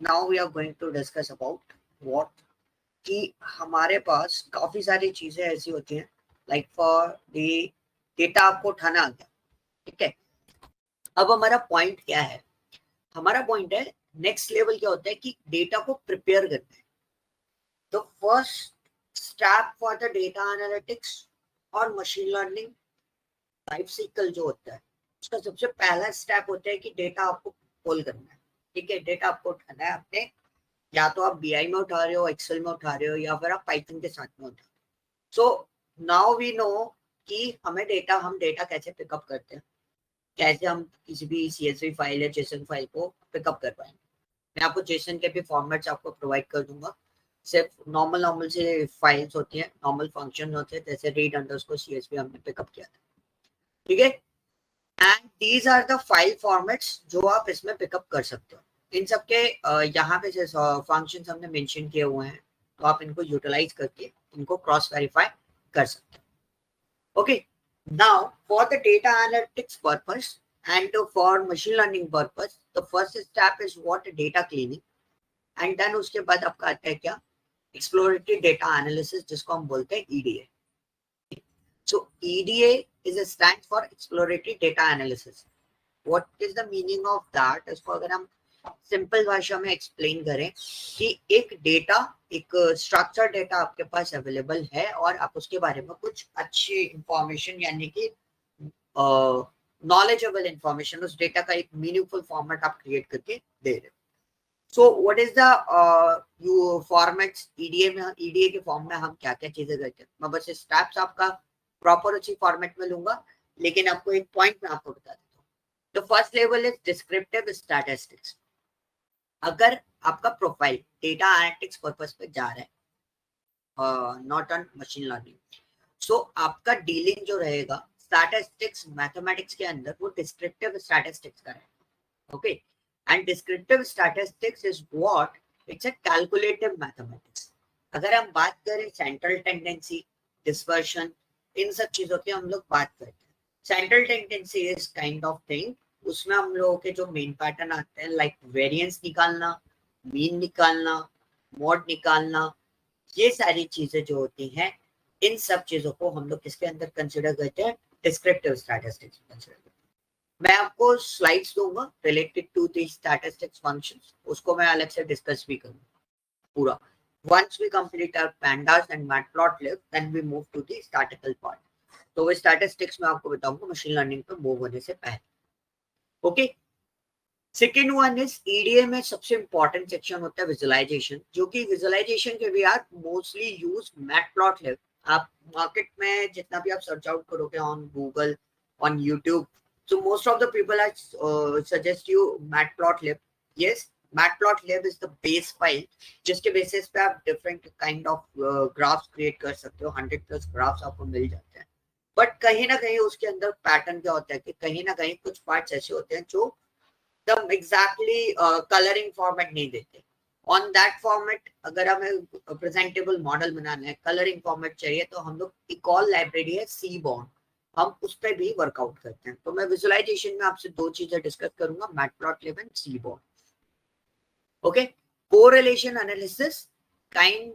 Now we are going to discuss about what कि हमारे पास काफी सारी चीजें ऐसी होती हैं लाइक फॉर द डेटा आपको उठाना आ गया, ठीक है। अब हमारा पॉइंट क्या है? हमारा पॉइंट है नेक्स्ट लेवल क्या होता है कि डेटा को प्रिपेयर करना है। The first step for the data analytics और मशीन लर्निंग लाइफ साइकिल जो होता है उसका सबसे पहला स्टेप होता है कि डेटा आपको पुल करना है, ठीक है। डेटा आपको उठाना है अपने, या तो आप बीआई में उठा रहे हो, एक्सेल में उठा रहे हो, या फिर आप पाइथन के साथ में उठा रहे हो। सो नाउ वी नो कि हम डेटा कैसे पिकअप करते हैं, कैसे हम किसी भी सीएसवी फाइल या जेसन फाइल को पिकअप कर पाएंगे। मैं आपको जेसन के भी फॉर्मेट्स आपको प्रोवाइड कर दूंगा। सिर्फ नॉर्मल से फाइल्स होती हैं, नॉर्मल फंक्शन होते हैं, जैसे रीड अंडरस्कोर सीएसवी हमने पिकअप किया था, ठीक है। And these are the file formats जो आप इसमें पिकअप कर सकते हो। इन सबके यहाँ पे फंक्शंस हमने मेंशन किए हुए हैं, तो आप इनको यूटिलाइज करके इनको क्रॉस वेरीफाई कर सकते हो। Okay, now for the data analytics purpose and for machine learning purpose the first step is what data cleaning, and then उसके बाद आपका आता है क्या, exploratory data analysis, जिसको हम बोलते हैं EDA. So EDA is a stands for exploratory data analysis. What is the meaning of that? इसको अगर हम सिंपल भाषा में एक्सप्लेन करें कि एक डेटा, एक स्ट्रक्चर डेटा आपके पास अवेलेबल है और आप उसके बारे में कुछ अच्छी इंफॉर्मेशन यानी कि नॉलेजेबल इंफॉर्मेशन, उस डेटा का एक मीनिंगफुल फॉर्मेट आप क्रिएट करके दे रहे हो। So what is the you formats EDA में? ईडीए के फॉर्म में हम क्या क्या चीजें करते हैं, मैं बस स्टेप्स आपका प्रॉपर उसी फॉर्मेट में लूंगा, लेकिन आपको एक पॉइंट में आपको बता देता हूँ। The first level is descriptive statistics. अगर आपका प्रोफाइल डेटा एनालिटिक्स पर्पस पे जा रहा है, नॉट ऑन मशीन लर्निंग, सो आपका डीलिंग जो रहेगा स्टैटिस्टिक्स मैथमेटिक्स के अंदर, वो डिस्क्रिप्टिव स्टैटिस्टिक्स का रहेगा, okay. And descriptive statistics is what, it's a calculative mathematics. अगर हम बात करें सेंट्रल टेंडेंसी, डिस्पर्शन, इन सब चीजों की हम लोग बात करते हैं। Central tendency is kind of thing, उसमें हम लोगों के जो मेन पैटर्न आते हैं लाइक वेरिएंस निकालना, मीन निकालना, मोड निकालना, ये सारी चीजें जो होती हैं, इन सब चीजों को हम लोग किसके अंदर कंसिडर करते हैं? डिस्क्रिप्टिव स्टैटिस्टिक्स कंसिडर करते हैं। मैं आपको स्लाइड्स दूंगा related to the statistics functions, उसको मैं अलग से डिस्कस भी करूंगा पूरा। Once we complete our pandas and matplotlib, then we move to the statistical part. तो वो स्टैटिस्टिक्स में आपको बताऊंगा मशीन लर्निंग पे मूव होने से पहले, okay. Second one is EDA में सबसे इंपॉर्टेंट सेक्शन होता है विजुअलाइजेशन, जो कि विजुअलाइजेशन के भी आर मोस्टली यूज मैटप्लॉटलिब। आप मार्केट में जितना भी आप सर्च आउट करोगे on Google, on YouTube, so most of the people suggest you matplotlib. Yes, matplotlib is the base file जिसके बेसिस पे आप different kind of graphs create कर सकते हो। 100+ ग्राफ्स आपको मिल जाते हैं, बट कहीं ना कहीं उसके अंदर पैटर्न क्या होता है कि कहीं ना कहीं कुछ पार्ट्स ऐसे होते हैं जो एकदम एग्जैक्टली कलरिंग फॉर्मेट नहीं देते। ऑन दैट फॉर्मेट अगर हमें प्रेजेंटेबल मॉडल बनाना है, कलरिंग फॉर्मेट चाहिए, तो हम लोग एक और लाइब्रेरी है सीबॉर्न, हम उस पर भी वर्कआउट करते हैं। तो मैं विजुअलाइजेशन में आपसे दो चीजें डिस्कस करूंगा, Matplotlib and Seaborn, okay. Correlation analysis, kind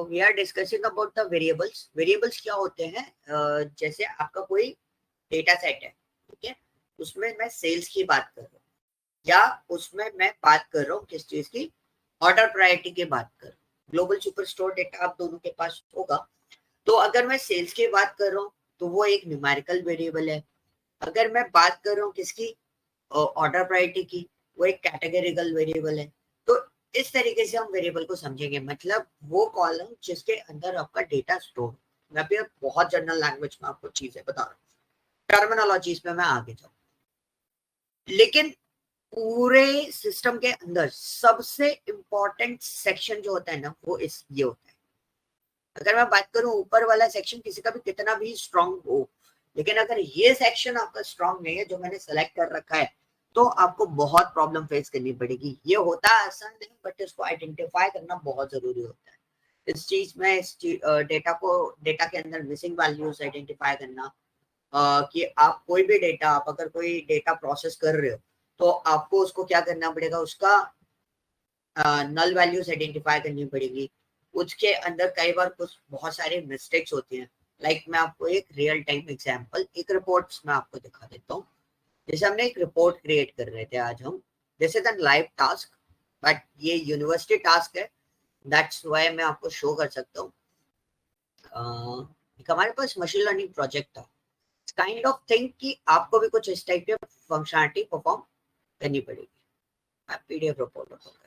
we are discussing about the variables. Variables क्या होते हैं? जैसे आपका कोई डेटा सेट है, ठीक है, उसमें मैं सेल्स की बात कर रहा हूँ, या उसमें मैं बात कर रहा हूँ किस चीज की, ऑर्डर प्रायोरिटी की बात कर रहा हूँ। ग्लोबल सुपर स्टोर डेटा आप दोनों के पास होगा। तो अगर मैं सेल्स की बात कर रहा हूँ तो वो एक न्यूमेरिकल वेरिएबल है। अगर मैं बात कर रहा हूँ किसकी, ऑर्डर प्रायोरिटी की, वो एक कैटेगरिकल वेरिएबल है। तो इस तरीके से हम वेरिएबल को समझेंगे, मतलब वो कॉलम जिसके अंदर आपका डेटा स्टोर। मैं भी बहुत जनरल लैंग्वेज में आपको चीजें बता रहा हूँ, टर्मिनोलॉजीज में मैं आगे जाऊँ, लेकिन पूरे सिस्टम के अंदर सबसे इंपॉर्टेंट सेक्शन जो होता है ना, वो ये होता है। अगर मैं बात करूं ऊपर वाला सेक्शन किसी का भी कितना भी स्ट्रांग हो, लेकिन अगर ये सेक्शन आपका स्ट्रांग नहीं है जो मैंने सेलेक्ट कर रखा है, तो आपको बहुत प्रॉब्लम फेस करनी पड़ेगी। ये होता है आसान नहीं, बट इसको आइडेंटिफाई करना बहुत जरूरी होता है। इस चीज में डेटा के अंदर मिसिंग वैल्यूज आइडेंटिफाई करना, कि आप कोई भी डेटा, आप अगर कोई डेटा प्रोसेस कर रहे हो तो आपको उसको क्या करना पड़ेगा, उसका नल वैल्यूज आइडेंटिफाई करनी पड़ेगी। उसके अंदर कई बार कुछ बहुत सारे मिस्टेक्स होती हैं। लाइक मैं आपको एक रियल टाइम एग्जांपल, एक रिपोर्ट्स में आपको दिखा देता हूँ। जैसे हमने एक रिपोर्ट क्रिएट कर रहे थे आज हम, this is an live task, but ये यूनिवर्सिटी टास्क है, दैट्स व्हाई मैं आपको शो कर सकता हूँ। हमारे पास मशीन लर्निंग प्रोजेक्ट था, काइंड ऑफ थिंग कि आपको भी कुछ इस टाइप की फंक्शनलिटी परफॉर्म करनी पड़ेगी। मैं पीडीएफ रिपोर्ट ओपन करता हूँ।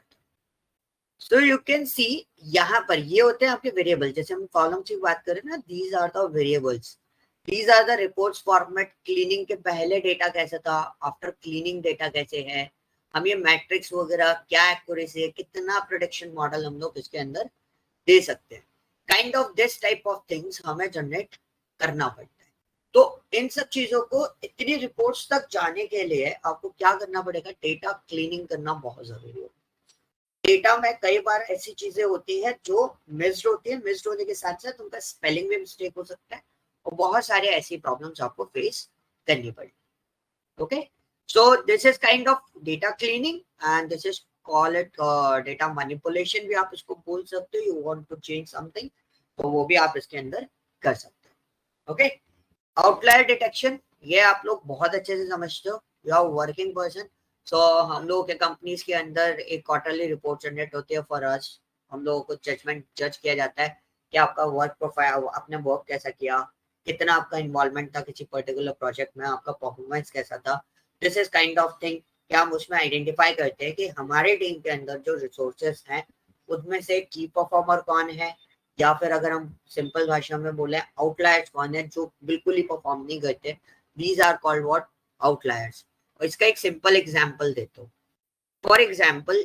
सो यू कैन सी यहाँ पर ये होते हैं आपके वेरिएबल। जैसे हम कॉलम की बात करें ना, these are the variables, these are the reports format. Cleaning के पहले डेटा कैसा था, आफ्टर क्लीनिंग डेटा कैसे है, हम ये मैट्रिक्स वगैरह क्या एक्यूरेसी है, कितना प्रोडिक्शन मॉडल हम लोग इसके अंदर दे सकते हैं। Kind of this type of things हमें जनरेट करना पड़ता है। तो इन सब चीजों को, इतनी रिपोर्ट्स तक जाने के लिए आपको क्या करना पड़ेगा, डेटा क्लीनिंग करना बहुत जरूरी होगा। डेटा में कई बार ऐसी चीजें होती है जो मिस्ड होती है, मिस्ड होने के साथ साथ उनका स्पेलिंग में मिस्टेक हो सकता है, और बहुत सारे ऐसी प्रॉब्लम्स आपको फेस करनी पड़ेगी। Okay, so this is kind of data cleaning and this is call it data manipulation भी आप इसको बोल सकते हो। You want to change something, तो वो भी आप इसके अंदर कर सकते हो। ओके, आउटलायर डिटेक्शन, ये आप लोग बहुत अच्छे से समझते हो, यू आर वर्किंग पर्सन। सो हम लोगों के कंपनीज के अंदर एक क्वार्टरली रिपोर्ट जनरेट होती है फॉर अस। हम लोगों को जज किया जाता है कि आपका वर्क प्रोफाइल, आपने वर्क कैसा किया, कितना आपका इन्वॉल्वमेंट था किसी पर्टिकुलर प्रोजेक्ट में, आपका परफॉर्मेंस कैसा था। This is kind of thing कि हम उसमें आइडेंटिफाई करते हैं कि हमारे टीम के अंदर जो रिसोर्सेस हैं उसमें से की परफॉर्मर कौन है, या फिर अगर हम सिंपल भाषा में बोले आउटलायर्स कौन है जो बिल्कुल ही परफॉर्म नहीं करते। These are called what, outliers. और इसका एक सिंपल एग्जांपल देता हूँ। फॉर एग्जांपल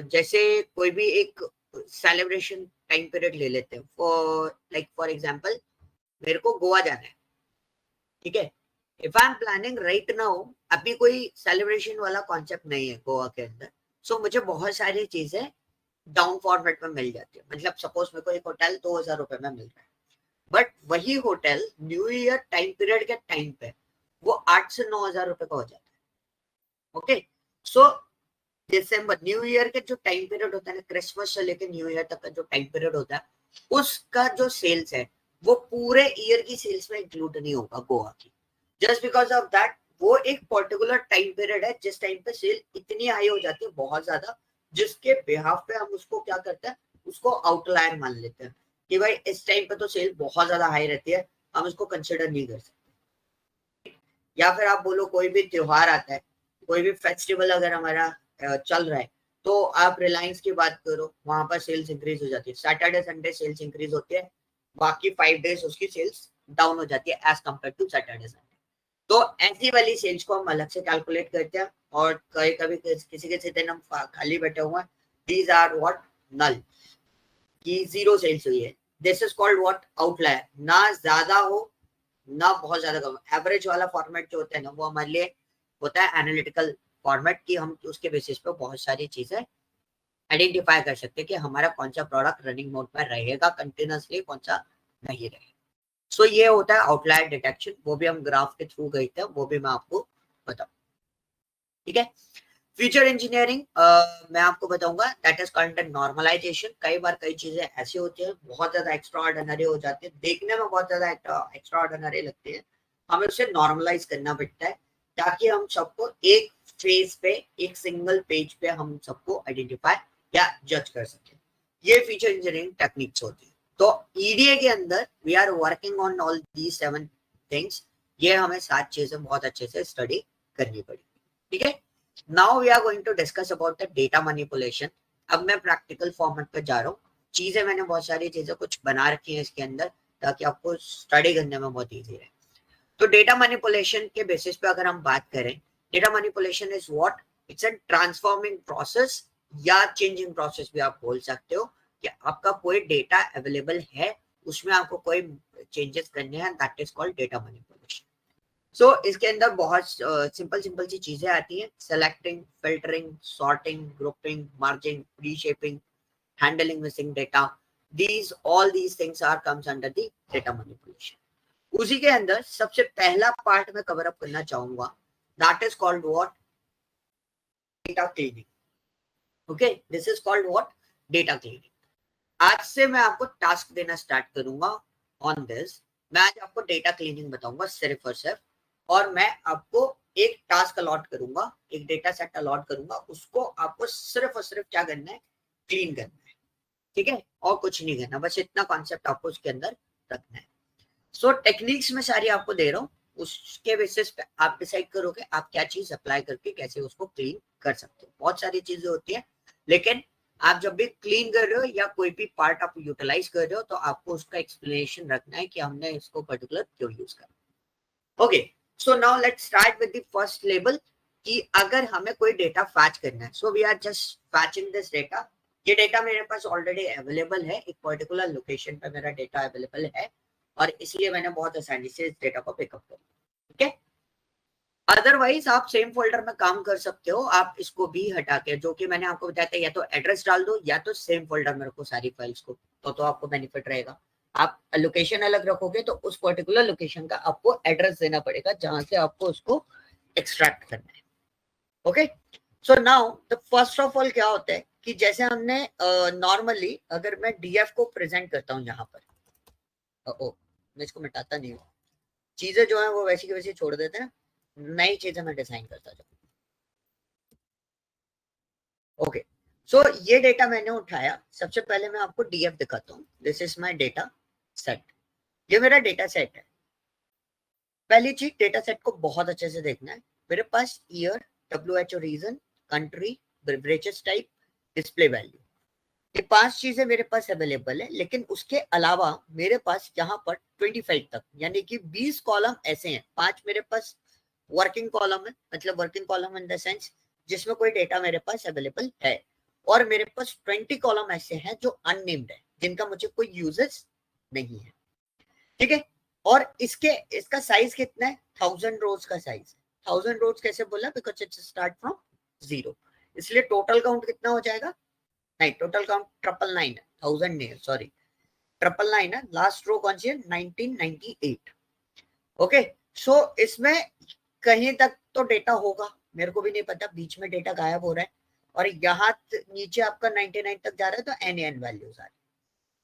जैसे कोई भी एक सेलिब्रेशन टाइम पीरियड ले लेते हैं, फॉर एग्जांपल मेरे को गोवा जाना है, ठीक है। If I am planning right now, अभी कोई सेलिब्रेशन वाला कॉन्सेप्ट नहीं है गोवा के अंदर, सो मुझे बहुत सारी चीजें डाउन फॉर्मेट में मिल जाती है। मतलब सपोज मेरे को एक होटल 2000 रुपए में मिल रहा है, बट वही hotel new year time period के टाइम पे वो 8 से 9 हजार रुपए का हो जाता है। ओके, सो दिसंबर न्यू ईयर के जो टाइम पीरियड होता है ना, क्रिसमस से लेकर न्यू ईयर तक का जो टाइम पीरियड होता है, उसका जो सेल्स है वो पूरे ईयर की सेल्स में इंक्लूड नहीं होगा गोवा की। जस्ट बिकॉज ऑफ दैट, वो एक पर्टिकुलर टाइम पीरियड है जिस टाइम पे सेल इतनी हाई हो जाती है, बहुत ज्यादा, जिसके बिहाफ पे हम उसको क्या करते हैं, उसको आउटलायर मान लेते हैं कि भाई इस टाइम पे तो सेल बहुत ज्यादा हाई रहती है, हम इसको कंसिडर नहीं कर सकते। या फिर आप बोलो कोई भी त्योहार आता है, कोई भी फेस्टिवल अगर हमारा चल रहा है, तो आप रिलायंस की बात करो, वहां पर सेल्स इंक्रीज हो जाती है, सैटरडे संडे सेल्स इंक्रीज होती है, बाकी 5 डेज उसकी सेल्स डाउन हो जाती है as compare to Saturday Sunday. तो ऐसी वाली सेल्स को हम अलग से कैलकुलेट करते हैं, और कभी कभी किसी के दिन हम खाली बैठे हुए हैं, दीज आर व्हाट, नल, की जीरो सेल्स हुई है। This is called what, outlier. ना ज्यादा हो ना बहुत ज्यादा कम, एवरेज वाला फॉर्मेट जो होता है ना, वो हमारे लिए होता है एनालिटिकल फॉर्मेट, की हम उसके बेसिस पे बहुत सारी चीजें आइडेंटिफाई कर सकते हैं कि हमारा कौन सा प्रोडक्ट रनिंग मोड में रहेगा कंटिन्यूसली, कौन सा नहीं रहेगा। सो ये होता है आउटलायर डिटेक्शन, वो भी हम ग्राफ के थ्रू गए थे, वो भी मैं आपको बताऊं, ठीक है। फ्यूचर इंजीनियरिंग मैं आपको बताऊंगा, दैट इज कंटेंट नॉर्मलाइजेशन। कई बार कई चीजें ऐसी होती है बहुत ज्यादा एक्स्ट्रा ऑर्डिनरी हो जाती है, देखने में बहुत ज्यादा एक्स्ट्रा ऑर्डिनरी लगती है, हमें उसे नॉर्मलाइज करना पड़ता है ताकि हम सबको एक फेस पे, एक सिंगल पेज पे हम सबको आइडेंटिफाई या जज कर सके। ये फीचर इंजीनियरिंग टेक्निक्स होती है। तो ईडीए के अंदर we are working on all these 7 things. ये हमें 7 चीजें बहुत अच्छे से स्टडी करनी पड़ेगी, ठीक है। Now we are going to discuss about the data manipulation. अब मैं प्रैक्टिकल फॉर्मेट पे जा रहा हूँ। चीजें मैंने बहुत सारी चीजें कुछ बना रखी है इसके अंदर ताकि आपको स्टडी करने में बहुत ईजी रहे। तो डेटा मैनिपुलेशन के बेसिस पे अगर हम बात करें, data manipulation is what, it's a transforming process या चेंजिंग प्रोसेस भी आप बोल सकते हो, कि आपका कोई डेटा अवेलेबल है, उसमें आपको कोई चेंजेस करने हैं, that is called data manipulation. So इसके अंदर बहुत सिंपल सिंपल सी चीजें आती हैं, selecting, filtering, sorting, grouping, merging, reshaping, handling missing data. these all these things are comes under the data manipulation। उसी के अंदर सबसे पहला पार्ट में कवर अप करना चाहूंगा, that is called what, data cleaning. Okay, this is called what, data cleaning. आज से मैं आपको टास्क देना स्टार्ट करूंगा ऑन दिस। मैं आज आपको डेटा क्लीनिंग बताऊंगा सिर्फ और सिर्फ, और मैं आपको एक टास्क अलॉट करूंगा, एक डेटा सेट अलॉट करूंगा, उसको आपको सिर्फ और सिर्फ क्या करना है, क्लीन करना है, ठीक है, और कुछ नहीं करना, बस इतना कॉन्सेप्ट आपको उसके अंदर रखना है। सो टेक्निक्स में सारी आपको दे रहा हूँ, उसके बेसिस पे आप डिसाइड करोगे आप क्या चीज अप्लाई करके कैसे उसको क्लीन कर सकते हो। बहुत सारी चीजें होती है, लेकिन आप जब भी क्लीन कर रहे हो या कोई भी पार्ट आप यूटिलाइज कर रहे हो तो आपको उसका एक्सप्लेनेशन रखना है कि हमने इसको पर्टिकुलर क्यों यूज करा। Okay, so now let's start with the first level, कि अगर हमें कोई डेटा फैच करना है, so we are just fetching this data. ये डेटा मेरे पास ऑलरेडी अवेलेबल है, एक पर्टिकुलर लोकेशन पे मेरा डेटा अवेलेबल है, और इसलिए मैंने बहुत आसानी से इस डेटा को पिकअप कर लिया, ठीक है। अदरवाइज आप सेम फोल्डर में काम कर सकते हो, आप इसको भी हटा के, जो कि मैंने आपको बताया था, या तो एड्रेस डाल दो या तो सेम फोल्डर में रखो सारी फाइल्स को, तो आपको बेनिफिट रहेगा। आप लोकेशन अलग रखोगे तो उस पर्टिकुलर लोकेशन का आपको एड्रेस देना पड़ेगा जहां से आपको उसको एक्सट्रैक्ट करना है। Okay, so now the first of all क्या होता है कि जैसे हमने नॉर्मली अगर मैं डीएफ को प्रेजेंट करता हूँ यहाँ पर, मैं इसको मिटाता नहीं हूँ, चीजें जो है वो वैसी की वैसी छोड़ देते हैं, नई चीजें मैं डिजाइन करता जाऊँ। ओके, सो ये डेटा मैंने उठाया, सबसे पहले मैं आपको डीएफ दिखाता हूँ, this is my data set, ये मेरा डेटा सेट है। पहली चीज, डेटा सेट को बहुत अच्छे से देखना है। मेरे पास year, WHO region, country, beverages type, display value, ये 5 चीजें मेरे पास अवेलेबल है। लेकिन उसके अलावा मेरे पास यहाँ पर 25 तक, यानी कि 20 कॉलम ऐसे हैं। 5 मेरे पास वर्किंग कॉलम है, मतलब working column in the sense जिसमें कोई डेटा मेरे पास अवेलेबल है, और मेरे पास 20 कॉलम ऐसे हैं जो अननेम्ड है, जिनका मुझे कोई यूजेस नहीं है, ठीक है। और इसका साइज कितना है, 1000 रोज का साइज है। 1000 रोज कैसे बोला, बिकॉज इट्स स्टार्ट फ्रॉम 0, इसलिए टोटल काउंट कितना हो जाएगा, नहीं टोटल काउंट 999 है, 1000 नहीं है, सॉरी 999 है। लास्ट रो कौन सी है, 1998। ओके, सो इसमें कहीं तक तो डेटा होगा, मेरे को भी नहीं पता, बीच में डेटा गायब हो रहा है, और यहाँ नीचे आपका 99 तक जा रहा है, तो एन वैल्यूज आ रही है।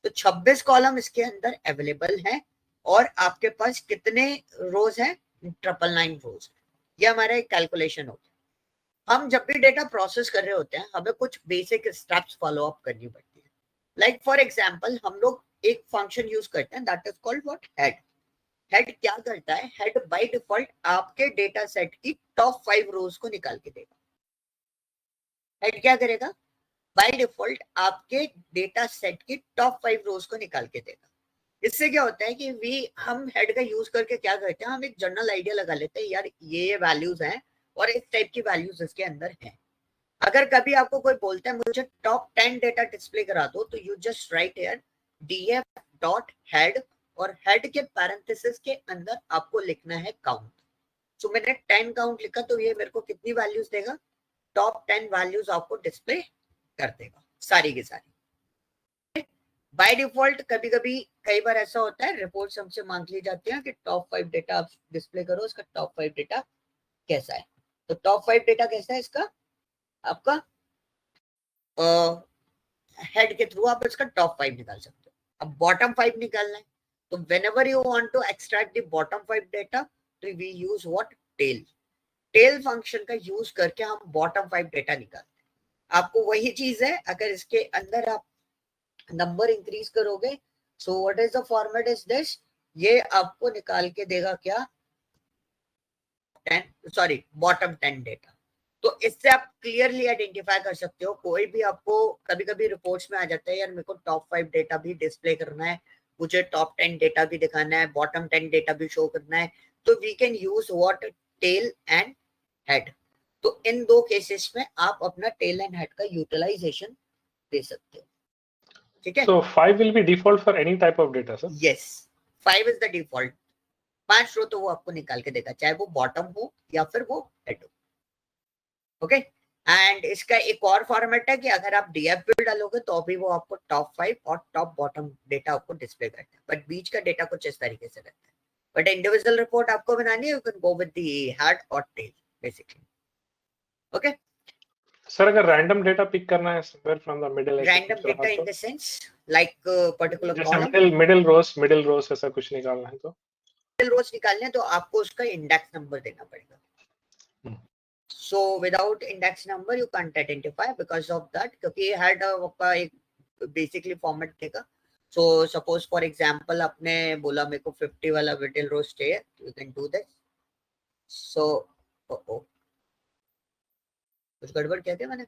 तो 26 कॉलम इसके अंदर अवेलेबल है, और आपके पास कितने रोज है, 999 रोज। ये हमारा एक कैलकुलेशन होता है। हम जब भी डेटा प्रोसेस कर रहे होते हैं हमें कुछ बेसिक स्टेप्स फॉलो अप करनी पड़ती है। लाइक फॉर एग्जांपल हम लोग एक फंक्शन यूज करते हैं, that is called what, head. Head क्या करता है, हेड बाय डिफॉल्ट आपके डेटा सेट की टॉप 5 रोज को निकाल के देगा। हेड क्या करेगा, बाय डिफॉल्ट आपके डेटा सेट की टॉप 5 रोज को निकाल के देगा। इससे क्या होता है कि हम हेड का यूज करके क्या करते हैं, हम एक जनरल आइडिया लगा लेते हैं, यार ये वैल्यूज हैं और इस टाइप की वैल्यूज इसके अंदर है। अगर कभी आपको कोई बोलता है मुझे टॉप 10 डेटा डिस्प्ले करा दो, तो you just right here df dot head, और हेड के पैरेंथेसिस के अंदर आपको लिखना है काउंट। सो मैंने 10 काउंट लिखा, तो ये मेरे को कितनी वैल्यूज देगा, टॉप 10 वैल्यूज आपको डिस्प्ले कर देगा सारी की सारी। बाय डिफॉल्ट कभी कभी कई बार ऐसा होता है, रिपोर्ट्स हमसे मांग ली जाती है कि टॉप 5 डेटा आप डिस्प्ले करो, इसका टॉप 5 डेटा कैसा है। तो टॉप 5 डेटा कैसा है इसका, आपका हेड के थ्रू आप इसका टॉप 5 निकाल सकते हो। अब बॉटम 5 निकालना है, तो whenever you want to extract the bottom 5 data, तो we use what, tail. Tail function का यूज करके हम बॉटम 5 डेटा निकालते हैं। आपको वही चीज है, अगर इसके अंदर आप नंबर इंक्रीज करोगे, so what is the format is this, ये आपको निकाल के देगा क्या, 10, सॉरी बॉटम 10 डेटा। तो इससे आप क्लियरली आइडेंटिफाई कर सकते हो। कोई भी आपको कभी कभी रिपोर्ट्स में आ जाता है, यार मेरे को टॉप 5 डेटा भी डिस्प्ले करना है, मुझे टॉप 10 डेटा भी दिखाना है, बॉटम 10 डेटा भी शो करना है, तो we can use what, tail and head. तो इन दो केसेस में आप अपना टेल एंड हेड का यूटिलाइजेशन दे सकते हो, ठीक है। So 5 will be default for any type of data, sir? Yes, 5 is the default। 5 रो तो वो आपको निकाल के देगा, चाहे वो बॉटम हो या फिर वो हेड हो, ओके। एंड इसका एक और फॉर्मेट है कि अगर आप डीएफ भी डालोगे तो भी वो आपको टॉप 5 और टॉप बॉटम डेटा आपको डिस्प्ले करता है, बट बीच का डेटा कुछ इस तरीके से रहता है। बट इंडिविजुअल रिपोर्ट आपको बनानी है, you can go with the head और टेल बेसिकली, ओके। सर अगर रैंडम डेटा पिक करना है somewhere from the middle ऐसे रैंडम कुछ रहा डेटा इन तो द सेंस लाइक पर्टिकुलर जैसे कॉलम मिडिल रोज ऐसा कुछ निकालना है तो रोज निकालने तो आपको उसका इंडेक्स नंबर देना पड़ेगा. So without index number you can't identify because of that क्योंकि ये had आपका एक basically format देगा. So suppose for example आपने बोला मेरे को 50 वाला विटिल रोज चाहिए, you can do this. So कुछ गड़बड़ क्या थे मैंने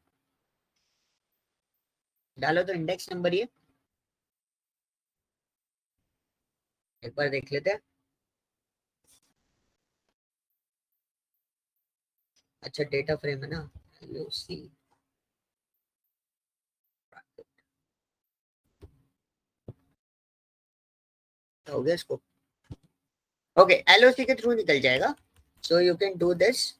डालो तो इंडेक्स नंबर ये एक बार देख लेते हैं. अच्छा डेटा फ्रेम है ना, LOC हो गया इसको. ओके LOC के थ्रू निकल जाएगा. So you can do this.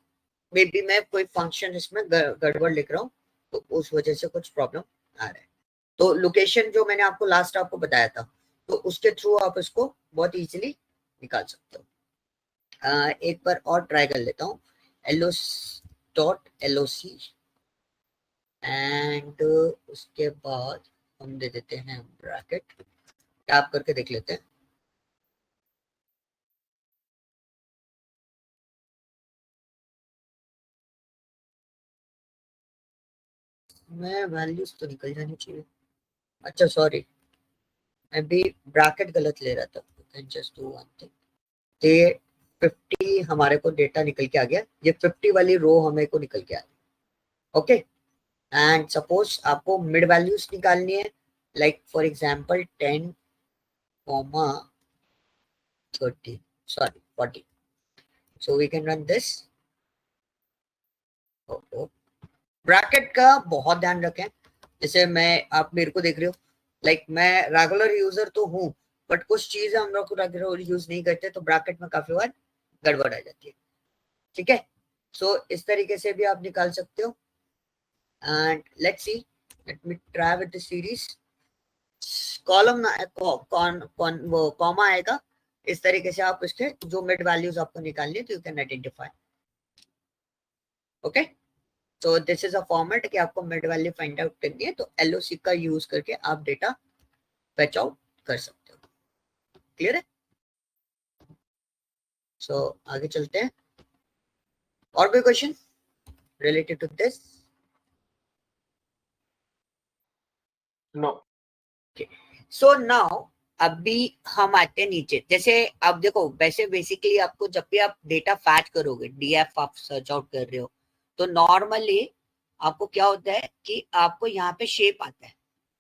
May be मैं कोई फंक्शन इसमें गड़बड़ लिख रहा हूँ तो उस वजह से कुछ प्रॉब्लम आ रहा है. तो लोकेशन जो मैंने आपको लास्ट आपको बताया था तो उसके थ्रू आप इसको बहुत इजीली निकाल सकते हो. एक बार और ट्राई कर लेता हूँ. LOC एंड उसके बाद हम दे देते हैं ब्रैकेट. टैप करके देख लेते हैं. मैं वैल्यूज तो निकल जानी चाहिए. अच्छा सॉरी मैं भी ब्रैकेट गलत ले रहा था. Just do one thing. ये 50 हमारे को डेटा निकल के आ गया. ये 50 वाली रो हमें को निकल के आ गया. ओके एंड सपोज आपको मिड वैल्यूज निकालनी है like for example 10, 30 sorry 40. So we can run this. Bracket का बहुत ध्यान रखें. जैसे मैं आप मेरे को देख रहे हो लाइक मैं रेगुलर यूजर तो हूँ बट कुछ चीजें हम लोग को रेगुलर यूज नहीं करते तो ब्रैकेट में काफी बार गड़बड़ आ जाती है. ठीक है. सो इस तरीके से भी आप निकाल सकते हो. And let's see let me try with the series. Column ना वो कॉमा आएगा. इस तरीके से आप इसके जो मिड वैल्यूज आपको निकालनी है तो यू कैन आइडेंटिफाई. ओके तो दिस इज अ फॉर्मेट कि आपको मिड वैल्यू फाइंड आउट करनी है तो LOC का यूज करके आप डेटा फैच आउट कर सकते हो. क्लियर है. सो आगे चलते हैं. और कोई question related to this? No. So now अभी हम आते हैं नीचे. जैसे अब देखो वैसे बेसिकली आपको जब भी आप डेटा फैच करोगे DF आप सर्च आउट कर रहे हो तो नॉर्मली आपको क्या होता है कि आपको यहाँ पे शेप आता है.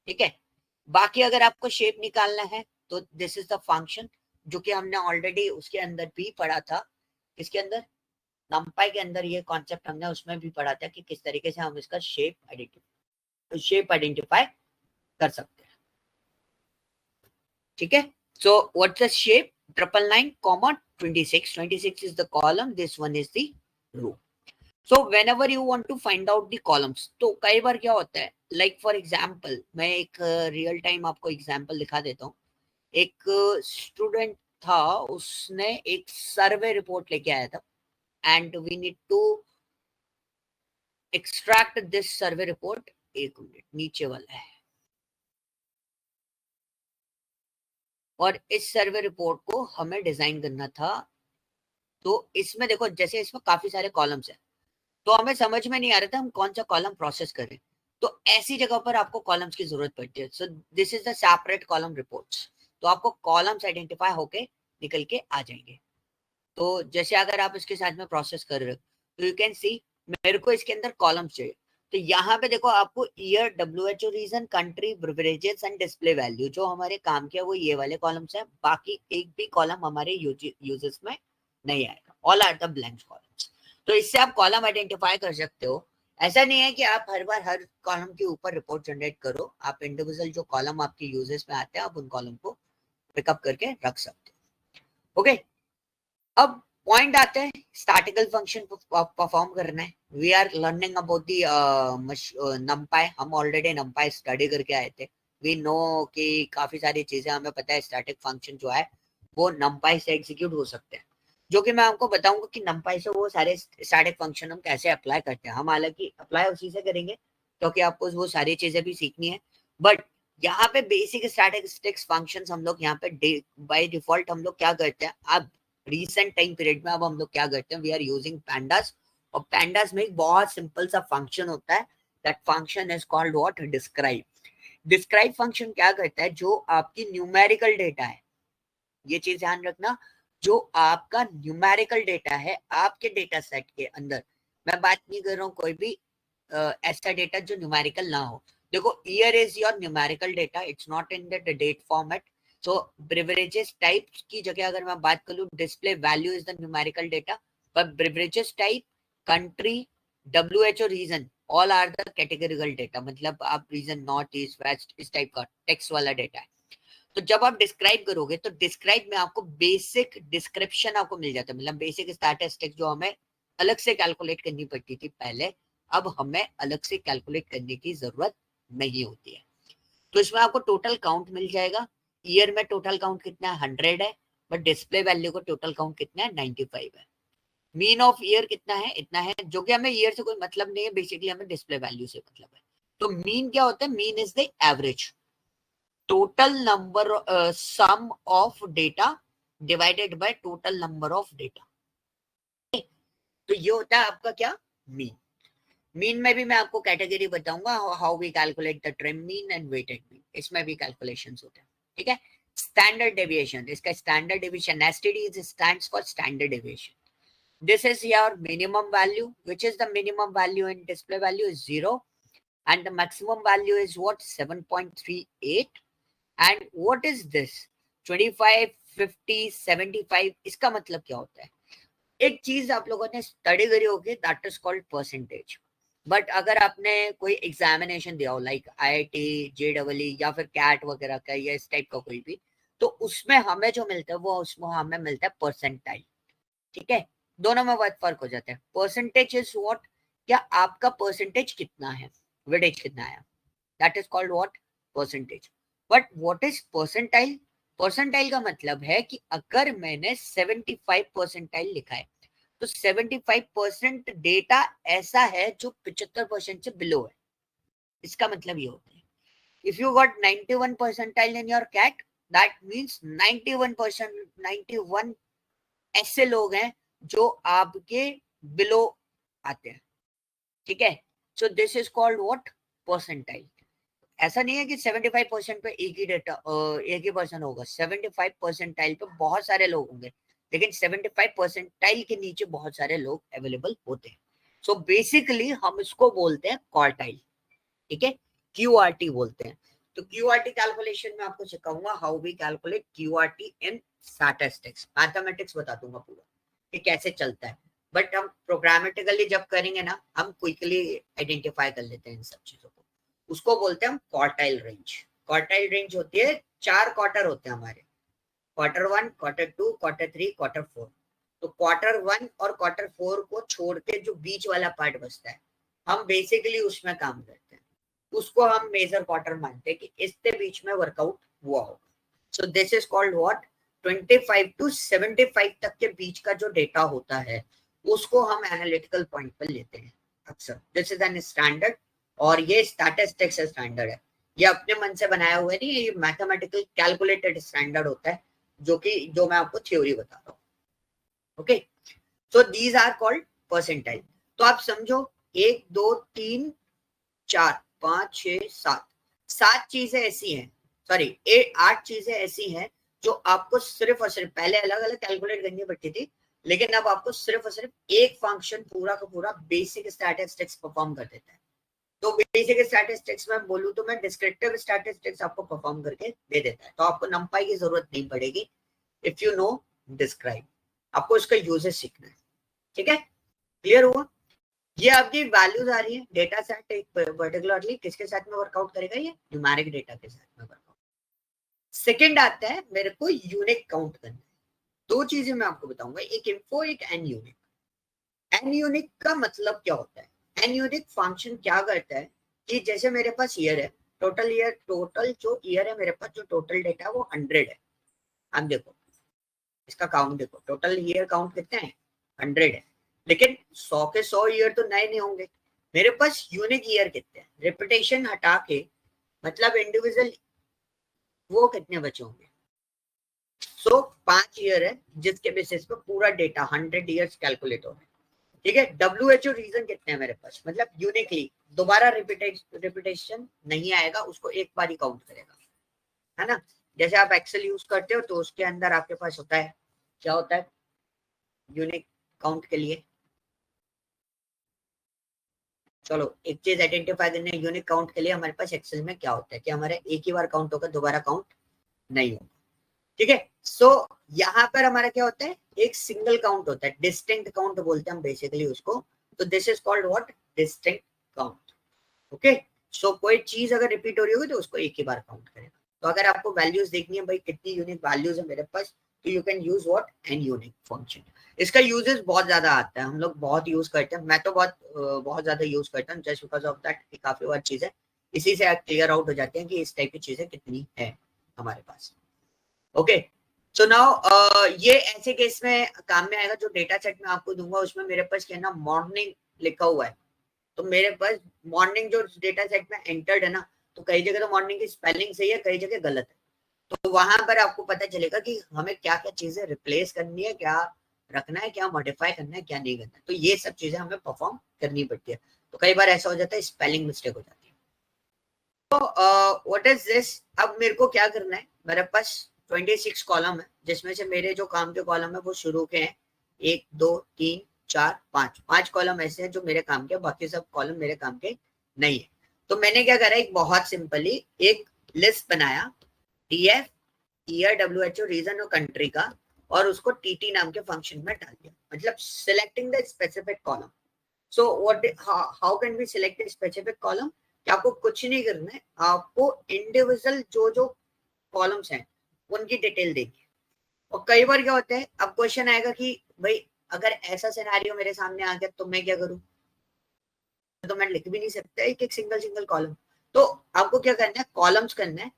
ठीक है. बाकी अगर आपको शेप निकालना है तो दिस इज द फंक्शन जो कि हमने ऑलरेडी उसके अंदर भी पढ़ा था. इसके अंदर नंपाई के अंदर ये कॉन्सेप्ट हमने उसमें भी पढ़ा था कि किस तरीके से हम इसका शेप आइडेंटिफाई कर सकते हैं. ठीक है. So what's the shape 999, 26 is the column, this one is the row. So whenever you want to find out the columns तो कई बार क्या होता है like for example मैं एक रियल टाइम आपको एग्जांपल दिखा देता हूँ. एक स्टूडेंट था उसने एक सर्वे रिपोर्ट लेके आया था and we need to extract this survey report. एक मिनट नीचे वाला है. और इस सर्वे रिपोर्ट को हमें डिजाइन करना था. तो इसमें देखो जैसे इसमें काफी सारे कॉलम्स हैं तो हमें समझ में नहीं आ रहा था हम कौन सा कॉलम प्रोसेस करें. तो ऐसी जगह पर आपको कॉलम्स की जरूरत पड़ती है. सो this is the separate column reports. तो आपको कॉलम्स आइडेंटिफाई होके निकल के आ जाएंगे. तो जैसे अगर आप इसके साथ में प्रोसेस कर रहे हो तो यू कैन सी मेरे को इसके अंदर कॉलम्स चाहिए. तो यहाँ पे देखो आपको year, WHO region, country, beverages and display value जो हमारे काम के वो ये वाले कॉलम्स हैं. बाकी एक भी कॉलम हमारे यूजर्स में नहीं आएगा. All are the blank columns. तो इससे आप कॉलम आइडेंटिफाई कर सकते हो. ऐसा नहीं है कि आप हर बार हर कॉलम के ऊपर रिपोर्ट जनरेट करो. आप इंडिविजुअल जो कॉलम आपके यूजर्स में आते हैं आप उन कॉलम को पिकअप करके रख सकते हो. ओके अब पॉइंट आते हैं स्टैटिकल फंक्शन परफॉर्म करना है. We are learning about the NumPy. हम ऑलरेडी नंपाई स्टडी करके आए थे. वी नो कि काफी सारी चीजें हमें पता है. स्टैटिक फंक्शन जो है वो नंपाई से एग्जीक्यूट हो सकते हैं. जो कि मैं आपको बताऊंगा कि numpy से वो सारे स्टैटिक फंक्शन हम कैसे अप्लाई करते हैं। हम हालांकि अप्लाई उसी से करेंगे क्योंकि आपको वो सारी चीजें भी सीखनी है, बट यहाँ पे बेसिक स्टैटिस्टिक्स फंक्शंस हम लोग यहाँ पे बाय डिफॉल्ट हम लोग क्या करते हैं, अब रिसेंट टाइम पीरियड में अब हम लोग क्या करते हैं, वी आर यूजिंग पैंडास। और पैंडास में एक बहुत सिंपल सा फंक्शन होता है, that function is called what, describe. Describe function क्या करता है, जो आपकी न्यूमेरिकल डेटा है, ये चीज ध्यान रखना, जो आपका न्यूमेरिकल डेटा है आपके डेटा सेट के अंदर, मैं बात नहीं कर रहा हूँ कोई भी ऐसा डेटा जो न्यूमेरिकल ना हो। देखो year is your numerical data, it's not in the date format. So beverages type की जगह अगर मैं बात करूँ, display value is the numerical data, पर beverages type, country, WHO region, all are the categorical data. मतलब आप रीजन नॉर्थ ईस्ट वेस्ट इस टाइप का टेक्स्ट वाला डेटा है। तो जब आप डिस्क्राइब करोगे तो डिस्क्राइब में आपको बेसिक डिस्क्रिप्शन आपको मिल जाता है, मतलब बेसिक स्टैटिस्टिक्स जो हमें अलग से कैलकुलेट करनी पड़ती थी पहले, अब हमें अलग से कैलकुलेट करने की जरूरत नहीं होती है। तो इसमें आपको टोटल काउंट मिल जाएगा। ईयर में टोटल काउंट कितना है, 100 है, बट डिस्प्ले वैल्यू को टोटल काउंट कितना है, 95 है। मीन ऑफ ईयर कितना है, इतना है, जो कि हमें ईयर से कोई मतलब नहीं है, बेसिकली हमें डिस्प्ले वैल्यू से मतलब है। तो मीन क्या होता है, mean is the average, total number sum of data divided by total number of data। तो ये होता है आपका क्या, मीन। मीन में भी मैं आपको कैटेगरी बताऊंगा, how we calculate the trim mean and weighted mean, इसमें भी कैलकुलेशंस होते हैं, ठीक है। स्टैंडर्ड डेविएशन, इसका standard deviation STD stands for standard deviation. This is your minimum value, which is the minimum value in display value is 0, and the maximum value is what, 7.38। and what is this 25, 50, 75, इसका मतलब क्या होता है। एक चीज आप लोगों ने स्टडी करी होगी, that is called percentage. But अगर आपने कोई एग्जामिनेशन दिया हो लाइक IIT, JEE या फिर कैट वगैरह का या इस टाइप का कोई भी, तो उसमें हमें जो मिलता है वो उसमें हमें मिलता है परसेंटाइल, ठीक है। दोनों में बहुत फर्क हो जाता है। परसेंटेज इज व्हाट, क्या आपका परसेंटेज कितना है, वेटेज कितना है, that is called what, percentage. But what is percentile, percentile का मतलब है कि अगर मैंने 75 परसेंटाइल लिखा है तो 75% डेटा ऐसा है जो 75% से बिलो है, इसका मतलब ये होता है। If you got 91 percentile in your CAT, that means 91%, 91 ऐसे लोग हैं जो आपके बिलो आते हैं, ठीक है। सो this is called what, percentile. ऐसा नहीं है कि 75% पे एक ही डेटा एक ही पर्सन होगा, 75 परसेंटाइल पे बहुत सारे लोग होंगे, लेकिन 75 परसेंटाइल के नीचे बहुत सारे लोग अवेलेबल होते हैं। सो बेसिकली हम इसको बोलते हैं क्वार्टाइल, ठीक है, QRT बोलते हैं। तो QRT कैलकुलेशन में आपको सिखाऊंगा how we calculate QRT in statistics, mathematics बता दूंगा पूरा कि कैसे चलता है। बट हम प्रोग्रामेटिकली जब करेंगे ना, हम क्विकली आइडेंटिफाई कर लेते हैं इन सब चीजों को। उसको बोलते हैं हम क्वार्टाइल रेंज। क्वार्टाइल रेंज होती है, 4 क्वार्टर होते हैं हमारे, क्वार्टर 1, क्वार्टर 2, क्वार्टर 3, क्वार्टर 4। तो क्वार्टर 1 और क्वार्टर 4 को छोड़ के जो बीच वाला पार्ट बचता है, हम बेसिकली उसमें काम करते हैं, उसको हम मेजर क्वार्टर मानते हैं कि इसके बीच में वर्कआउट हुआ होगा। So this is called what, 25 to 75 तक के बीच का जो डेटा होता है उसको हम एनालिटिकल पॉइंट पर लेते हैं अक्सर। दिस इज एन स्टैंडर्ड, और ये स्टैटिस्टिक्स स्टैंडर्ड है, ये अपने मन से बनाया हुआ नहीं है, ये मैथमेटिकल कैलकुलेटेड स्टैंडर्ड होता है, जो मैं आपको थ्योरी बता रहा हूँ, okay. So these are called percentile. तो आप समझो 1 2 3 4 5 6 7, 7 चीजें ऐसी हैं, सॉरी 8 चीजें ऐसी हैं जो आपको सिर्फ और सिर्फ, पहले अलग अलग कैलकुलेट करनी पड़ती थी, लेकिन अब आपको सिर्फ और सिर्फ एक फंक्शन पूरा का पूरा बेसिक स्टैटिस्टिक्स परफॉर्म कर देता है। तो बेसिक स्टैटिस्टिक्स में बोलूं तो मैं डिस्क्रिप्टिव स्टैटिस्टिक्स आपको परफॉर्म करके दे देता है, तो आपको नंपाई की जरूरत नहीं पड़ेगी इफ यू नो डिस्क्राइब। आपको इसका यूजेस सीखना है, ठीक है, क्लियर हुआ। ये आपकी वैल्यूज आ रही है, डेटा सेट एक पर्टिकुलरली किसके साथ में वर्कआउट करेगा, ये न्यूमेरिक डेटा के साथ में वर्कआउट। सेकंड आता है मेरे को यूनिक काउंट करना है। दो चीजें मैं आपको बताऊंगा, एक इन्फो, एक एन यूनिक। एन यूनिक का मतलब क्या होता है, एन यूनिक फंक्शन क्या करता है कि जैसे मेरे पास ईयर है, टोटल ईयर, टोटल जो ईयर है मेरे पास, जो टोटल डेटा है वो 100 है। अब देखो इसका काउंट देखो, टोटल ईयर काउंट कितने हैं, 100 है, लेकिन 100 के 100 ईयर तो नए नहीं होंगे। मेरे पास यूनिक ईयर कितने हैं, रिपीटेशन हटा के मतलब इंडिविजुअल वो कितने बचे होंगे। सो 5 ईयर है जिसके बेसिस पे पूरा डेटा 100 ईयर्स कैलकुलेट हो रहा है, ठीक है। WHO रीजन कितने हैं मेरे पास, मतलब यूनिकली दोबारा रिपीटेशन नहीं आएगा, उसको एक बार ही काउंट करेगा, है ना। जैसे आप एक्सेल यूज करते हो तो उसके अंदर आपके पास होता है, क्या होता है यूनिक काउंट के लिए, चलो एक चीज आइडेंटिफाई करने यूनिक काउंट के लिए हमारे पास एक्सेल में क्या होता है कि हमारे एक ही बार काउंट होगा, दोबारा काउंट नहीं होगा, ठीक है। सो यहाँ पर हमारा क्या होता है, एक सिंगल काउंट होता है, डिस्टिंक्ट काउंट बोलते हैं हम बेसिकली उसको, तो this is called what, distinct count, okay. So कोई चीज अगर रिपीट हो रही होगी तो उसको एक ही बार काउंट करेगा। तो अगर आपको वैल्यूज देखनी है भाई कितनी यूनिक वैल्यूज है मेरे पास, तो you can use what, an unique function. इसका यूजेस बहुत ज्यादा आता है, हम लोग बहुत यूज करते हैं, मैं तो बहुत ज्यादा यूज करता हूँ, जस्ट बिकॉज ऑफ दैट काफी बार चीजें इसी से क्लियर आउट हो जाती है कि इस टाइप की चीजें कितनी है हमारे पास, ओके। सो नाउ ये ऐसे केस में काम में आएगा, जो डेटा सेट में आपको दूंगा उसमें मेरे पास क्या है ना, मॉर्निंग लिखा हुआ है, तो मेरे पास मॉर्निंग जो डेटा सेट में एंटर्ड है ना, तो कई जगह तो मॉर्निंग की स्पेलिंग सही है, कई जगह गलत है, तो वहां पर आपको पता चलेगा कि हमें क्या क्या चीजें रिप्लेस करनी है, क्या रखना है, क्या मॉडिफाई करना है, क्या नहीं करना है, तो ये सब चीजें हमें परफॉर्म करनी पड़ती है। तो कई बार ऐसा हो जाता है स्पेलिंग मिस्टेक हो जाती है। तो व्हाट इज दिस, अब मेरे को क्या करना है, मेरे पास 26 कॉलम है, जिसमें से मेरे जो काम के कॉलम है वो शुरू के हैं 1 2 3 4 5 कॉलम ऐसे हैं जो मेरे काम के, बाकी सब कॉलम मेरे काम के नहीं है। तो मैंने क्या करा, एक बहुत सिंपली एक लिस्ट बनाया, DF ईयर WHO रीजन और कंट्री का, और उसको TT नाम के फंक्शन में डाल दिया, मतलब selecting the specific column. So what, how can we select the specific column, कि आपको कुछ नहीं करना है, आपको इंडिविजुअल जो जो कॉलम्स हैं उनकी डिटेल देगी। और कई बार क्या होता है, अब क्वेश्चन आएगा कि भाई अगर ऐसा सिनेरियो मेरे सामने आ गया तो मैं क्या करूं, तो मैं लिख भी नहीं सकता एक एक सिंगल कॉलम। तो आपको क्या करना है, कॉलम्स करना है,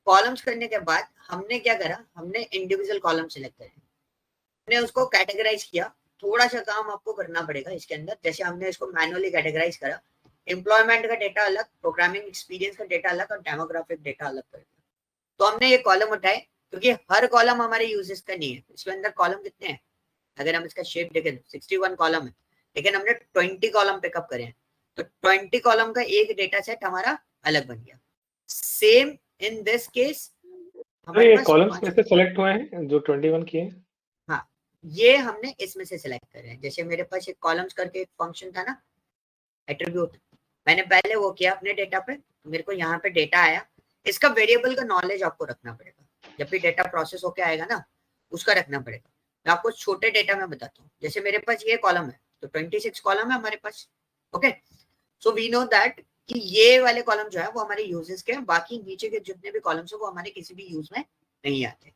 कॉलम्स करने के बाद हमने क्या करा, हमने इंडिविजुअल कॉलम सिलेक्ट करे, हमने उसको कैटेगराइज किया। थोड़ा सा काम आपको करना पड़ेगा इसके अंदर, जैसे हमने इसको मैनुअली कैटेगराइज करा, एम्प्लॉयमेंट का डेटा अलग, प्रोग्रामिंग एक्सपीरियंस का डेटा अलग और डेमोग्राफिक डेटा अलग कर दिया। तो हमने ये कॉलम उठाए, क्योंकि हर कॉलम हमारे यूजेस का नहीं है, इसके अंदर कॉलम कितने हैं, अगर हम इसका शेप देखें 61 कॉलम है, लेकिन हमने 20 कॉलम पिकअप करे हैं, तो 20 कॉलम का एक डेटा सेट हमारा अलग बन गया। सेम इन दिस केस हमारे ये पास कॉलम्स कैसे सेलेक्ट हुए हैं जो 21 किए हैं? हाँ, ये हमने इसमें से सिलेक्ट करे हैं। जैसे मेरे पास एक कॉलम्स करके एक फंक्शन था ना, एट्रीब्यूट, मैंने पहले वो किया अपने डेटा पे, तो मेरे को यहाँ पे डेटा आया, इसका वेरिएबल का नॉलेज आपको रखना पड़ेगा, जब भी डेटा प्रोसेस होके आएगा ना उसका रखना पड़ेगा। मैं आपको छोटे डेटा में बताता हूँ, जैसे मेरे पास ये कॉलम है, तो 26 कॉलम है हमारे पास, okay. So we know that कि ये वाले कॉलम जो है वो हमारे यूजेस के हैं, बाकी नीचे के जितने भी कॉलम्स है वो हमारे किसी भी यूज में नहीं आते।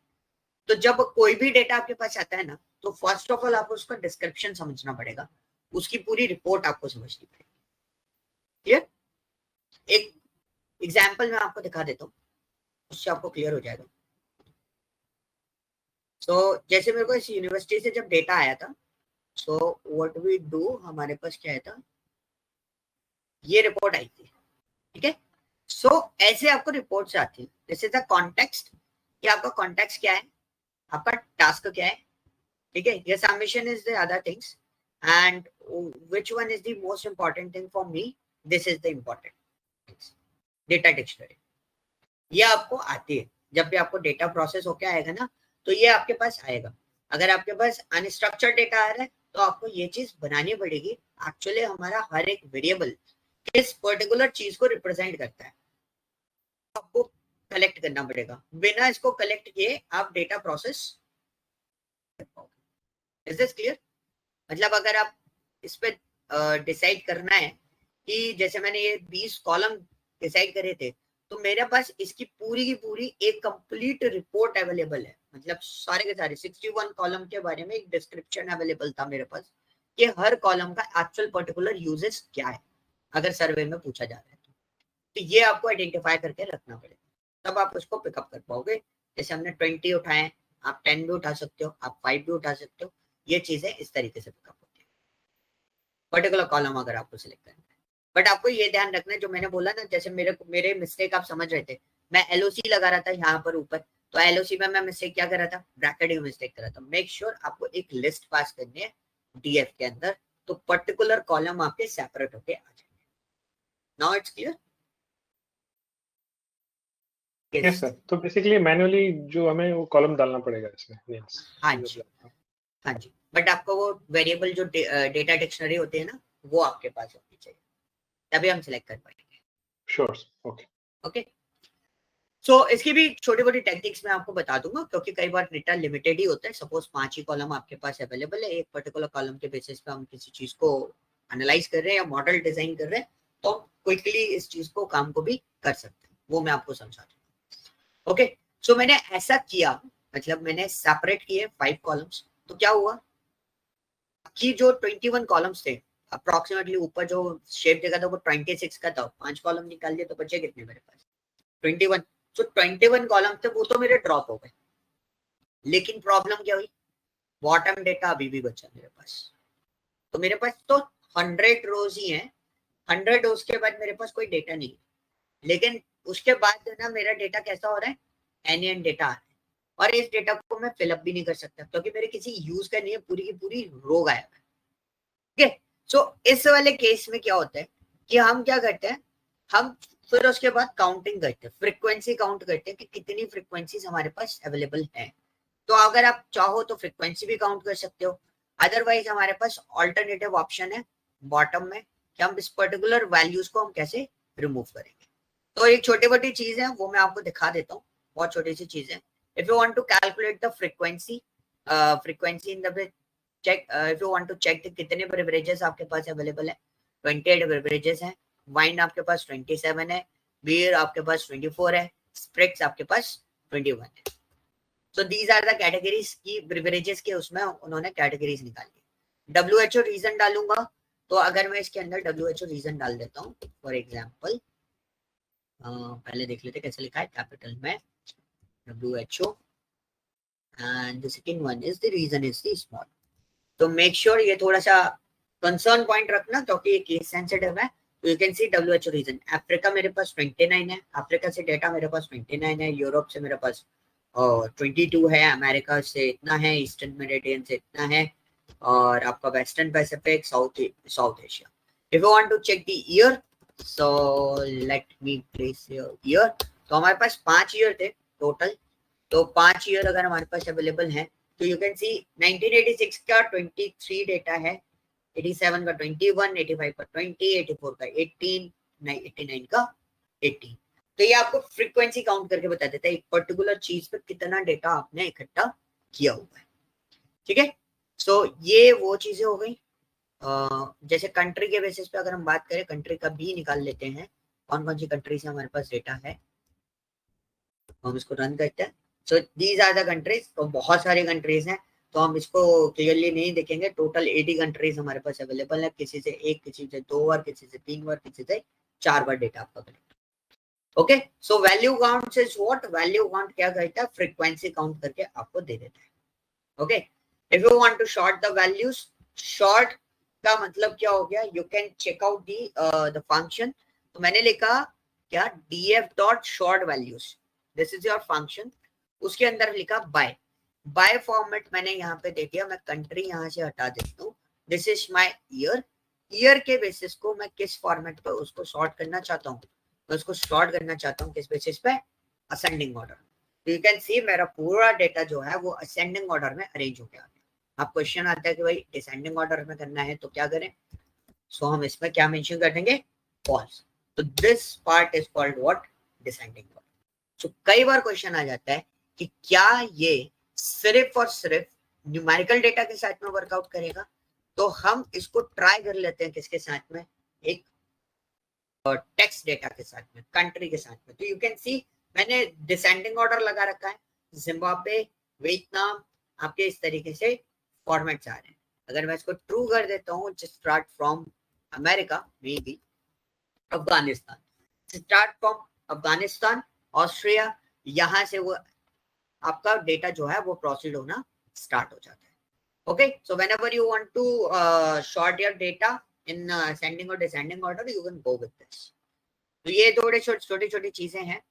तो जब कोई भी डेटा आपके पास आता है ना, तो फर्स्ट ऑफ ऑल आपको उसका डिस्क्रिप्शन समझना पड़ेगा, उसकी पूरी रिपोर्ट आपको समझनी पड़ेगी, क्लियर। एक एग्जाम्पल मैं आपको दिखा देता हूँ, उससे आपको क्लियर हो जाएगा। सो जैसे मेरे को इस यूनिवर्सिटी से जब डेटा आया था, सो व्हाट वी डू, हमारे पास क्या है था, ये रिपोर्ट आई थी, ठीक है। सो ऐसे आपको रिपोर्ट्स आती है, दिस इज द कॉन्टेक्स्ट, कि आपका कॉन्टेक्स्ट क्या है, आपका टास्क क्या है, ठीक है। ये submission is the other things, and which one is the most important thing for me, this is the important things, data dictionary. ये आपको आती है, जब भी आपको डेटा प्रोसेस होके आएगा ना, तो ये आपके पास आएगा। अगर आपके पास अनस्ट्रक्चर्ड डेटा आ रहा है तो आपको ये चीज बनानी पड़ेगी, एक्चुअली हमारा हर एक वेरिएबल किस पर्टिकुलर चीज को रिप्रेजेंट करता है, आपको कलेक्ट करना पड़ेगा। बिना इसको कलेक्ट किए आप data process, is this clear. मतलब अगर आप इस पे डिसाइड करना है कि जैसे मैंने ये 20 कॉलम डिसाइड करे थे, तो मेरे पास इसकी पूरी की पूरी एक कंप्लीट रिपोर्ट अवेलेबल है, मतलब सारे के सारे 61 कॉलम के बारे में एक डिस्क्रिप्शन अवेलेबल था मेरे पास, कि हर कॉलम का एक्चुअल पर्टिकुलर यूजेस क्या है, अगर सर्वे में पूछा जा रहा है तो ये आपको आइडेंटिफाई करके रखना पड़ेगा, तब आप उसको पिकअप कर पाओगे। जैसे हमने 20 उठाए, आप 10 भी उठा सकते हो, आप 5 भी उठा सकते हो। ये चीजें इस तरीके से पिकअप होती है पर्टिकुलर कॉलम अगर आपको सिलेक्ट करना है। बट आपको ये ध्यान रखना है, जो मैंने बोला ना, जैसे मेरे मिस्टेक आप समझ रहे थे, मैं एलओसी लगा रहा था यहाँ पर ऊपर, तो एलओसी में मैं मिस्टेक क्या कर रहा था, ब्रैकेट में मिस्टेक कर रहा था। मेक श्योर आपको एक लिस्ट पास करनी है डीएफ के अंदर, तो पर्टिकुलर कॉलम आपके सेपरेट होके आ जाएंगे। Now it's clear? Yes sir, तो बेसिकली मैन्युअली जो हमें वो कॉलम डालना पड़ेगा इसमें नेम्स। हाँ जी, हाँ जी, बट आपको वो वेरिएबल जो डेटा डिक्शनरी होती है ना, वो आपके पास होनी चाहिए, तभी हम सिलेक्ट कर पाएंगे। श्योर, ओके ओके, सो इसकी भी छोटी मोटी टेक्निक्स मैं आपको बता दूंगा, क्योंकि कई बार डेटा लिमिटेड ही होता है। सपोज 5 ही कॉलम आपके पास अवेलेबल है, एक पर्टिकुलर कॉलम के बेसिस पे हम किसी चीज को एनालाइज कर रहे हैं या मॉडल डिजाइन कर रहे हैं, तो क्विकली इस चीज को काम को भी कर सकते हैं, वो मैं आपको समझा दूंगा। ओके, सो मैंने ऐसा किया, मतलब मैंने सेपरेट किए 5 कॉलम्स, तो क्या हुआ कि जो 21 कॉलम्स थे, अप्रोक्सीमेटली ऊपर जो शेप देखा था वो 26 का था, 5 कॉलम निकाल दिए तो बचे कितने मेरे पास, 21। तो 21 कॉलम थे वो तो मेरे ड्रॉप हो गए, लेकिन प्रॉब्लम क्या हुई, बॉटम डेटा अभी भी बचा मेरे पास। तो मेरे पास तो 100 रोज ही है, 100 रोज के बाद मेरे पास कोई डेटा नहीं है, लेकिन उसके बाद ना मेरा डेटा कैसा हो रहा है, एनएन डेटा आ रहा है, और इस डेटा को मैं फिलअप भी नहीं कर सकता क्योंकि मेरे किसी यूज का नहीं है, पूरी की पूरी रो गायब है। ठीक है, सो इस वाले केस में क्या होता है कि हम क्या करते हैं, हम फिर उसके बाद काउंटिंग करते हैं, फ्रीक्वेंसी काउंट करते हैं कि कितनी फ्रीक्वेंसीज हमारे पास अवेलेबल है। तो अगर आप चाहो तो फ्रीक्वेंसी भी काउंट कर सकते हो, अदरवाइज हमारे पास ऑल्टरनेटिव ऑप्शन है बॉटम में कि हम इस पर्टिकुलर वैल्यूज को हम कैसे रिमूव करेंगे। तो एक छोटी मोटी चीज है वो मैं आपको दिखा देता हूँ, बहुत छोटी सी चीज है। If you want to calculate the frequency in the check, if you want to check कितने बेवरेजेस आपके पास अवेलेबल है, 28 बेवरेजेस हैं, वाइन आपके पास 27 है, बियर आपके पास 24 है, स्प्रिट्स आपके पास 21 है। So these are the categories की बेवरेजेस के उसमें उन्होंने कैटेगरीज निकाली। WHO रीजन डालूंगा, तो अगर मैं इसके अंदर WHO रीजन डाल देता हूँ, फॉर एग्जाम्पल पहले देख लेते कैसे लिखा है, कैपिटल में WHO and the second one is the region is the small. तो मेक श्योर ये थोड़ा सा कंसर्न पॉइंट रखना क्योंकि ये केस सेंसिटिव है। तो you can see WHO region, Africa मेरे पास 29 है, अफ्रीका से डेटा मेरे पास 29 है, यूरोप से मेरे पास 22 है, अमेरिका से इतना है, ईस्टर्न मेडिटेरियन से इतना है, और आपका Western Pacific, South Asia. If you want to check the year, so let me place your year. तो हमारे पास 5 ईयर थे टोटल, तो 5 ईयर अगर हमारे पास अवेलेबल है तो यू कैन सी 1986 का 23 डेटा है, 87 का 21, 85 का 20, 84 का 18, 89 का 18। तो ये आपको फ्रीक्वेंसी काउंट करके बता देता है एक पर्टिकुलर चीज पे कितना डेटा आपने इकट्ठा किया हुआ है। ठीक है, सो ये वो चीजें हो गई। जैसे कंट्री के बेसिस पे अगर हम बात करें, कंट्री का भी निकाल लेते हैं, कौन कौन सी कंट्री से हमारे पास डेटा है, हम इसको रन करते हैं। So these are the countries, तो बहुत सारी कंट्रीज हैं, तो हम इसको क्लियरली नहीं देखेंगे। टोटल 80 कंट्रीज हमारे पास अवेलेबल है, किसी से 1, किसी से 2 बार, किसी से 3 बार, किसी से 4 बार डेटा आपका collect. Okay, so value count is what, value count क्या करता है, फ्रीक्वेंसी काउंट करके आपको दे देता है। Okay, if you want to short the values, short का मतलब क्या हो गया, you can check out the function. तो मैंने लिखा क्या, df dot short values, this is your function. उसके अंदर लिखा बाय फॉर्मेट मैंने यहाँ पे दे दिया, मैं कंट्री यहाँ से हटा देता हूँ, this is my year. Year के बेसिस को मैं किस फॉर्मेट पे उसको सॉर्ट करना चाहता हूँ, मैं उसको सॉर्ट करना चाहता हूँ किस बेसिस पे, असेंडिंग ऑर्डर। तो यू कैन सी मेरा पूरा डेटा जो है वो असेंडिंग ऑर्डर में अरेंज हो गया। अब क्वेश्चन आता है कि भाई डिसेंडिंग ऑर्डर में करना है तो क्या करें, सो हम इसमें क्या मेंशन कर देंगे, फॉल्स। तो this part is called what, descending order. So कई बार क्वेश्चन आ जाता है कि क्या ये सिर्फ और सिर्फ न्यूमेरिकल डेटा के साथ में वर्कआउट करेगा, तो हम इसको ट्राई कर लेते हैं किसके साथ में, एक टेक्स्ट डेटा के साथ में, कंट्री के साथ में। तो यू कैन सी मैंने डिसेंडिंग ऑर्डर लगा रखा है, जिम्बाब्वे, वियतनाम, आपके इस तरीके से फॉर्मेट्स आ रहे हैं। अगर मैं इसको ट्रू कर देता हूँ, start from America, may be Afghanistan, start from Afghanistan, Austria, यहां से वो आपका डेटा जो है वो प्रोसीड होना स्टार्ट हो जाता है. Okay, so whenever you want to sort your data in ascending और descending order, you can go with this. तो ये थोड़े छोटी छोटी चीजें हैं.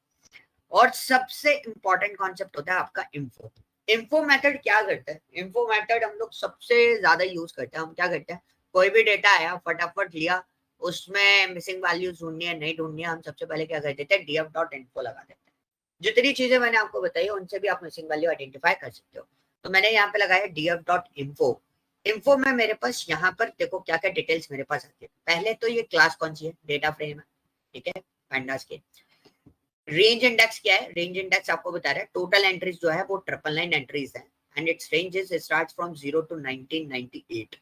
और सबसे इंपॉर्टेंट कॉन्सेप्ट होता है आपका इन्फो. इन्फो मेथड क्या करता है? इन्फो मेथड हम लोग सबसे ज्यादा यूज करते हैं. हम क्या करते हैं, कोई भी डेटा आया फटाफट लिया, उसमें मिसिंग वैल्यूज ढूंढनी है नहीं ढूंढनी है, हम सबसे पहले क्या कर देते हैं, df.info लगा देते हैं. जितनी चीजें मैंने आपको बताई उनसे भी आप मिसिंग वैल्यू आइडेंटिफाई कर सकते हो. तो मैंने यहाँ पे लगाया df.info. इन्फो में मेरे पास यहाँ पर देखो क्या क्या डिटेल्स मेरे पास आती है. पहले तो ये क्लास कौन सी है, डेटा फ्रेम है, ठीक है, pandas के. रेंज इंडेक्स क्या है? रेंज इंडेक्स आपको बता रहा है टोटल एंट्रीज जो है वो 999 एंट्रीज है and it's range is starts from 0 to 1998.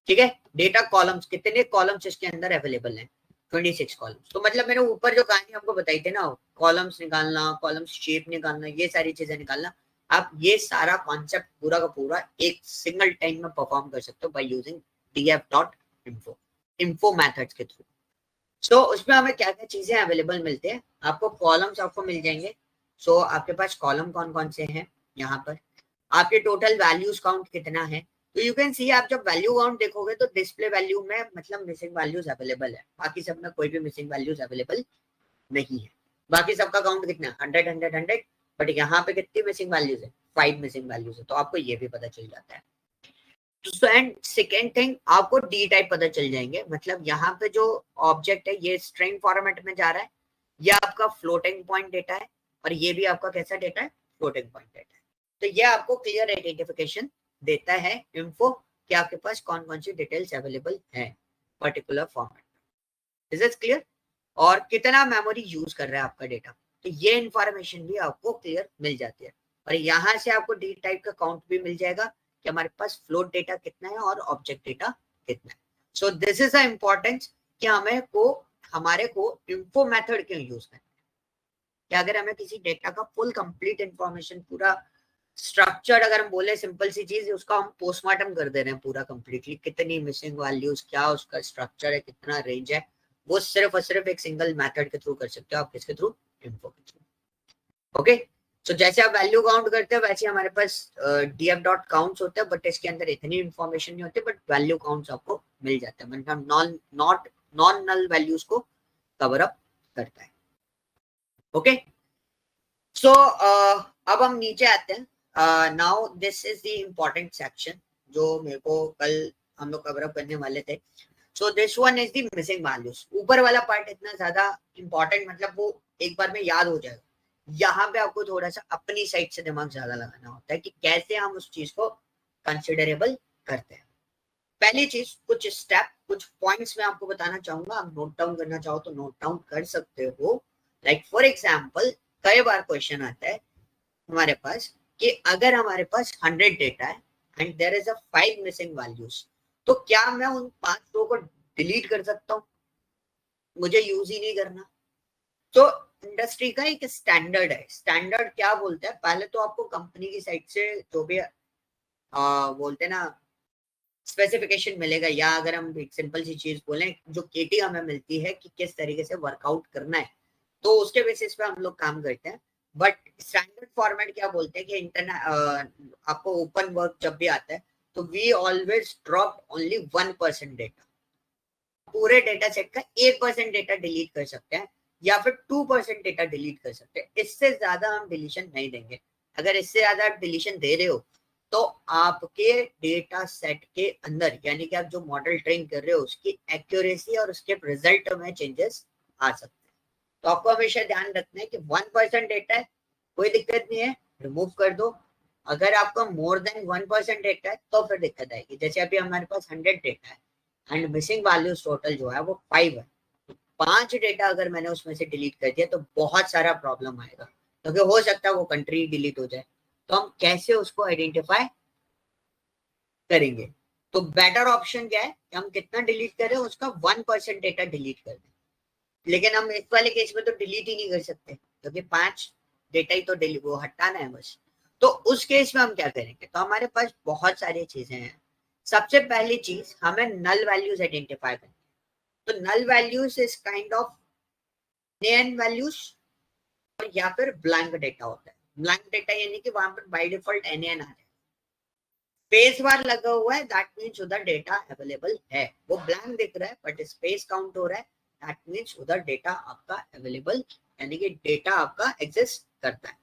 ठीक है. डेटा कॉलम्स, कितने कॉलम्स इसके अंदर अवेलेबल हैं? 26 कॉलम्स. तो मतलब मैंने ऊपर जो कहानी आपको बताई थी ना, कॉलम्स निकालना, कॉलम्स शेप निकालना, ये सारी चीजें निकालना, आप ये सारा कॉन्सेप्ट पूरा का पूरा एक सिंगल टाइम में परफॉर्म कर सकते हो by using df.info, info methods के थ्रू. सो उसमें हमें क्या क्या चीजें अवेलेबल मिलते हैं. आपको कॉलम्स आपको मिल जाएंगे. सो आपके पास कॉलम कौन कौन से हैं यहाँ पर, आपके टोटल वैल्यूज काउंट कितना है. तो यू कैन सी, आप जब वैल्यू काउंट देखोगे तो डिस्प्ले वैल्यू में मतलब मिसिंग वैल्यूज अवेलेबल है, बाकी सब में कोई भी मिसिंग वैल्यूज अवेलेबल नहीं है. बाकी सबका काउंट कितना है, 100 100 100. बट यहाँ पे कितनी मिसिंग वैल्यूज है, 5 मिसिंग वैल्यूज है. तो आपको ये भी पता चल जाता है. एंड सेकेंड थिंग, आपको डी टाइप पता चल जाएंगे. मतलब यहाँ पे जो ऑब्जेक्ट है ये स्ट्रिंग फॉर्मेट में जा रहा है, ये आपका फ्लोटिंग पॉइंट डेटा है, और ये भी आपका कैसा डेटा है, फ्लोटिंग पॉइंट डेटा है. तो ये आपको क्लियर आइडेंटिफिकेशन देता है इन्फो कि आपके पास कौन कौन सी डिटेल्स अवेलेबल है particular format. Is it clear? और कितना मेमोरी यूज कर रहा है आपका डेटा, तो ये इंफॉर्मेशन भी आपको क्लियर मिल जाती है. और यहाँ से आपको डी टाइप का काउंट भी मिल जाएगा कि हमारे पास फ्लोट डेटा कितना है और ऑब्जेक्ट डेटा कितना है. सो दिस इज द इम्पोर्टेंस कि हमारे को इन्फो मेथड क्यों यूज करना है. कि अगर हमें किसी डेटा का फुल कंप्लीट इंफॉर्मेशन, पूरा स्ट्रक्चर, अगर हम बोले सिंपल सी चीज, उसका हम पोस्टमार्टम कर दे रहे हैं पूरा कंप्लीटली, कितनी मिसिंग वैल्यूज, क्या उसका स्ट्रक्चर है, कितना रेंज है, वो सिर्फ और सिर्फ एक सिंगल मेथड के थ्रू कर सकते हो आप. किसके थ्रू? इन्फो के थ्रू. ओके. तो जैसे आप वैल्यू काउंट करते हैं वैसे हमारे पास df.counts होता है, बट इसके अंदर इतनी इंफॉर्मेशन नहीं होती, बट वैल्यू काउंट्स आपको मिल जाते हैं. मतलब नॉन नल वैल्यूज को कवर अप करता है. ओके. सो अब हम नीचे आते हैं. Now this is the important section जो मेरे को कल हम लोग कवर अप करने वाले थे. So this one is the missing values. ऊपर वाला पार्ट इतना ज्यादा इंपॉर्टेंट, मतलब वो एक बार में याद हो जाएगा. यहाँ पे आपको थोड़ा सा अपनी साइड से दिमाग ज्यादा लगाना होता है कि कैसे हम उस चीज को कंसिडरेबल करते हैं. पहली चीज, कुछ स्टेप, कुछ पॉइंट्स मैं आपको बताना चाहूंगा. आप नोट डाउन करना चाहो तो नोट डाउन कर सकते हो. लाइक फॉर एग्जाम्पल, कई बार क्वेश्चन आता है हमारे पास कि अगर हमारे पास 100 डेटा है and there is a 5 missing values, तो क्या मैं उन 5 रो को डिलीट कर सकता हूँ? मुझे यूज ही नहीं करना. तो इंडस्ट्री का एक स्टैंडर्ड है. स्टैंडर्ड क्या बोलता है, पहले तो आपको कंपनी की साइड से जो भी बोलते हैं ना स्पेसिफिकेशन मिलेगा, या अगर हम एक सिंपल सी चीज बोलें जो केटी हमें मिलती है कि किस तरीके से वर्कआउट करना है, तो उसके बेसिस पे हम लोग काम करते हैं. बट स्टैंडर्ड फॉर्मेट क्या बोलते हैं कि आपको ओपन वर्क जब भी आता है तो we always drop only 1% data. पूरे डेटा सेट का 1% डेटा डिलीट कर सकते हैं या फिर 2% डेटा डिलीट कर सकते हैं. इससे ज्यादा हम डिलीशन नहीं देंगे. अगर इससे ज्यादा आप डिलीशन दे रहे हो तो आपके डेटा सेट के अंदर, यानी कि आप जो मॉडल ट्रेन कर रहे हो उसकी एक्यूरेसी और उसके रिजल्ट में चेंजेस आ सकते हैं. तो आपको हमेशा ध्यान रखना है कि 1% डेटा है, कोई दिक्कत नहीं है, रिमूव कर दो. अगर आपका मोर देन 1% डेटा है तो फिर दिक्कत आएगी. जैसे अभी हमारे पास 100 डेटा है एंड मिसिंग वैल्यूज टोटल जो है वो 5 है. 5 डेटा अगर मैंने उसमें से डिलीट कर दिया तो बहुत सारा प्रॉब्लम आएगा, क्योंकि हो सकता है वो कंट्री डिलीट हो जाए. तो हम कैसे उसको आइडेंटिफाई करेंगे? तो बेटर ऑप्शन क्या है कि हम कितना डिलीट करें, उसका 1% डेटा डिलीट कर दें. लेकिन हम इस वाले केस में तो डिलीट ही नहीं कर सकते, क्योंकि 5 डेटा ही तो डिलीट, वो हटाना है बस. तो उस केस में हम क्या करेंगे? तो हमारे पास बहुत सारी चीजें हैं. सबसे पहली चीज, हमें नल वैल्यूज आइडेंटिफाई करनी है. तो null values is kind of NaN values, और या फिर ब्लैंक डेटा होता है. ब्लैंक डेटा यानी कि वहां पर बाय डिफॉल्ट NaN आ जाए। स्पेस बार लगा हुआ है, दैट मीन्स उधर डेटा अवेलेबल है। वो ब्लैंक दिख रहा है बट स्पेस काउंट हो रहा है, दैट मीन्स उधर डेटा आपका अवेलेबल, यानी कि डेटा आपका एग्जिस्ट करता है।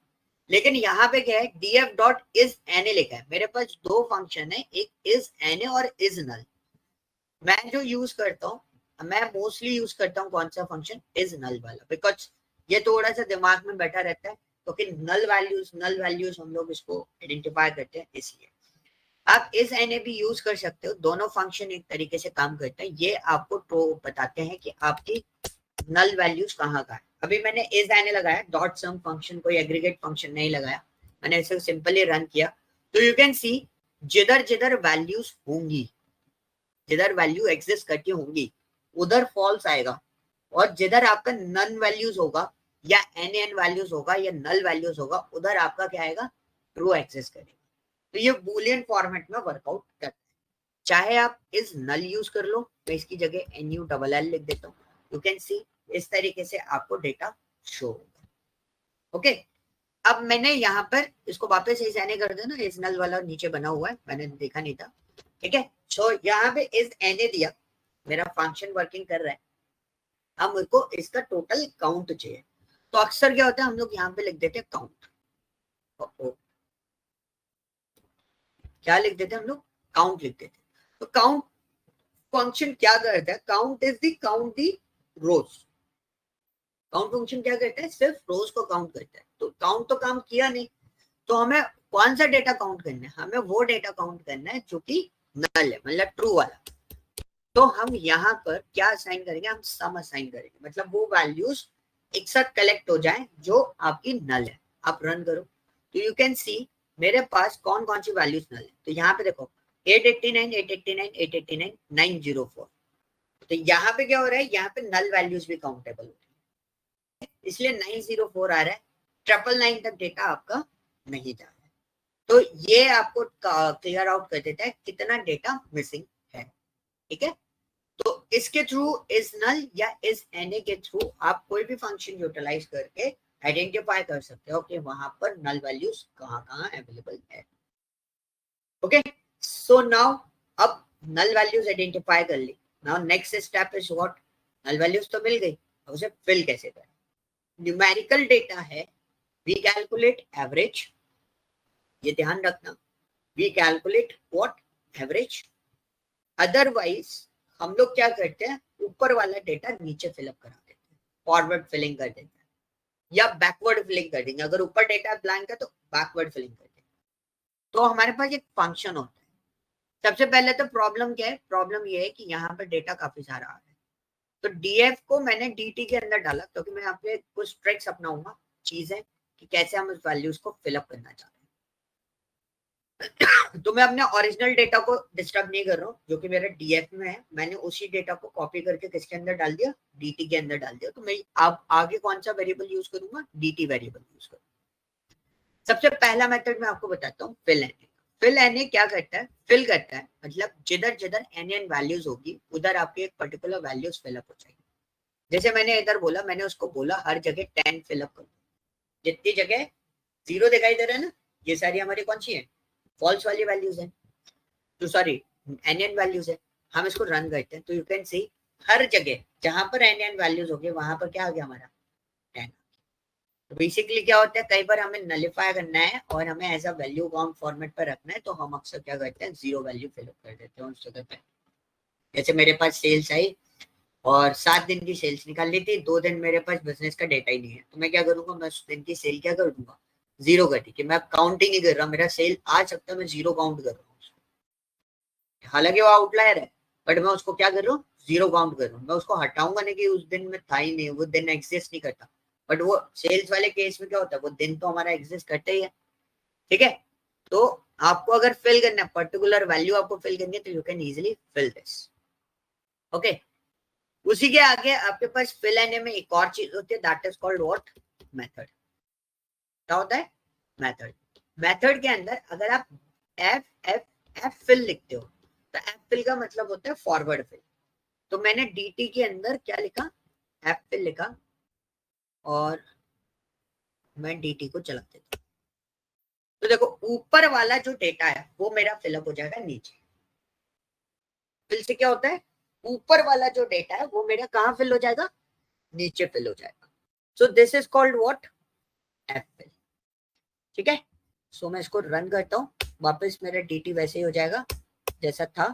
लेकिन यहाँ पे क्या है, df डॉट इज एन लिखा है। मेरे पास दो फंक्शन है, एक इज एन और इज नल। मैं जो यूज करता हूँ, मैं मोस्टली यूज करता हूँ कौन सा फंक्शन, इज नल वाला, बिकॉज ये थोड़ा सा दिमाग में बैठा रहता है, क्योंकि नल वैल्यूज हम लोग इसको आइडेंटिफाई करते हैं, इसलिए आप इस एन भी यूज कर सकते हो। दोनों फंक्शन एक तरीके से काम करते हैं। ये आपको तो बताते हैं कि आपकी नल वैल्यूज कहाँ का है। अभी मैंने इज एन लगाया, डॉट सम फंक्शन, कोई एग्रीगेट फंक्शन नहीं लगाया, मैंने इसे सिंपली रन किया। तो यू कैन सी जिधर जिधर वैल्यूज होंगी, जिधर वैल्यू एग्जिस्ट करती होंगी, उधर फॉल्स आएगा, और जिधर आपका नन वैल्यूज होगा या एन वैल्यूज होगा या नल वैल्यूज होगा, उधर आपका क्या आएगा, ट्रू एग्जिस्ट करेगा। तो ये बूलियन फॉर्मेट में वर्कआउट करता है। चाहे आप इस नल यूज कर लो, मैं इसकी जगह NULL लिख देता हूँ, यू कैन सी इस तरीके से आपको डेटा शो होगा। ओके, अब मैंने यहाँ पर इसको वापस इस एन कर देना, इस नल वाला नीचे बना हुआ है, मैंने देखा नहीं था, ठीक है। सो यहाँ पे इस एन दिया, मेरा फंक्शन वर्किंग कर रहा है। अब मेरे को इसका टोटल काउंट चाहिए, तो अक्सर क्या होता है, हम लोग यहाँ पे लिख देते हैं काउंट। क्या लिख देते हैं हम लोग, काउंट लिख देते हैं। तो काउंट फंक्शन क्या करता है, count is the count the rows. Count function क्या करता है, सिर्फ रोज को काउंट करता है। तो काउंट तो काम किया नहीं, तो हमें कौन सा डेटा काउंट करना है, हमें वो डेटा काउंट करना है जो कि नल है, मतलब ट्रू वाला। तो हम यहाँ पर क्या असाइन करेंगे, हम सम असाइन करेंगे, मतलब वो वैल्यूज एक साथ कलेक्ट हो जाए जो आपकी नल है। आप रन करो तो यू कैन सी मेरे पास कौन कौन सी वैल्यूज नल है। तो यहाँ पे देखो 889, 889, 889, 904। तो यहाँ पे क्या हो रहा है, यहाँ पे नल वैल्यूज भी काउंटेबल हो रही है, इसलिए 904 आ रहा है। 999 तक डेटा आपका नहीं जा रहा है। तो ये आपको क्लियर आउट कर देता है कितना डेटा मिसिंग है, ठीक है। तो इसके थ्रू इस नल या इस एनए के थ्रू आप कोई भी फंक्शन यूटिलाइज करके आइडेंटिफाई कर सकते हो कि वहां पर नल वैल्यूज कहाँ कहाँ अवेलेबल है। ओके, सो नाउ अब नल वैल्यूज आइडेंटिफाई कर ली। Now next step is what, null values तो मिल गई, अब उसे फिल कैसे करें। न्यूमेरिकल डेटा है, वी कैलकुलेट एवरेज, ये ध्यान रखना, we calculate what, average. Otherwise हम लोग क्या करते हैं, ऊपर वाला डेटा नीचे फिलअप करा देते हैं, फॉरवर्ड फिलिंग कर देते हैं या बैकवर्ड फिलिंग कर देंगे। अगर ऊपर डेटा ब्लैंक है तो बैकवर्ड फिलिंग कर देंगे। तो हमारे पास एक फंक्शन होता है। सबसे पहले तो प्रॉब्लम क्या है, प्रॉब्लम ये है कि यहाँ पर डेटा काफी सारा आ रहा है। तो डीएफ को मैंने डीटी के अंदर डाला, क्योंकि मैं यहाँ पे कुछ ट्रिक्स अपनाऊंगा, चीजें कि कैसे हम उस वैल्यूज को फिलअप करना चाहते हैं। तो मैं अपने ओरिजिनल डेटा को डिस्टर्ब नहीं कर रहा हूँ, जो कि मेरा डीएफ में है। मैंने उसी डेटा को कॉपी करके किसके अंदर डाल दिया, डीटी के अंदर डाल दिया। तो मैं अब आगे कौन सा वेरिएबल यूज करूंगा, डीटी वेरिएबल यूज करूंगा। सबसे पहला मेथड मैं आपको बताता हूँ, फिल एन। फिल एन क्या करता है, फिल करता है मतलब जिधर जिधर एन वैल्यूज होगी उधर आपकी एक पर्टिकुलर वैल्यूज फिलअप हो जाएगी। जैसे मैंने इधर बोला, मैंने उसको बोला हर जगह 10 फिलअप करो। जितनी जगह 0 दिखाई दे रहा है ना, ये सारी हमारी कौन सी है, फॉल्स वाली वैल्यूज है, तो सॉरी एन वैल्यूज है। हम इसको रन करते हैं तो यू कैन सी हर जगह जहां पर एन वैल्यूज होगी वहां पर क्या आ गया, हमारा 10। तो बेसिकली क्या होता है, कई बार हमें नलिफाई करना है और हमें ऐसा वैल्यू काउंट फॉर्मेट पर रखना है, तो हम अक्सर क्या करते हैं, 0 वैल्यू फिलअप कर देते हैं उस जगह पे। जैसे मेरे पास सेल्स आई और 7 दिन की सेल्स निकाल ली थी, 2 दिन मेरे पास बिजनेस का डेटा ही नहीं है, तो मैं क्या करूंगा, मैं उस दिन की सेल क्या कर दूंगा, 0 कर दी, कि मैं काउंट ही नहीं कर रहा, मेरा सेल आ सकता है, मैं 0 काउंट कर रहा हूँ। हालांकि वो आउटलायर है, बट मैं उसको क्या कर रहा हूँ, 0 काउंट कर रहा हूँ। मैं उसको हटाऊंगा नहीं कि उस दिन में था ही नहीं, वो दिन एग्जिस्ट नहीं करता। बट वो सेल्स वाले केस में क्या होता है, वो दिन तो हमारा एग्जिस्ट करता ही है, ठीक है। तो आपको अगर फिल करना है, पर्टिकुलर वैल्यू आपको फिल करनी है, तो you can easily fill this. Okay, उसी के आगे आपके पास फिल एन में एक और चीज होती है, that is called what, method. क्या होता है, मेथड। मेथड के अंदर अगर आप एफ एफ एफ फिल लिखते हो, तो एफ फिल का मतलब होता है फॉरवर्ड फिल। तो मैंने डीटी के अंदर क्या लिखा, एफ फिल लिखा, और मैं डीटी को चला देता हूँ। तो देखो ऊपर वाला जो डेटा है वो मेरा फिलअप हो जाएगा नीचे। फिल से क्या होता है, ऊपर वाला जो डेटा है वो मेरा कहाँ फिल हो जाएगा, नीचे फिल हो जाएगा। So this is called what, F fill. ठीक है, सो मैं इसको रन करता हूँ, वापस मेरा dt वैसे ही हो जाएगा जैसा था,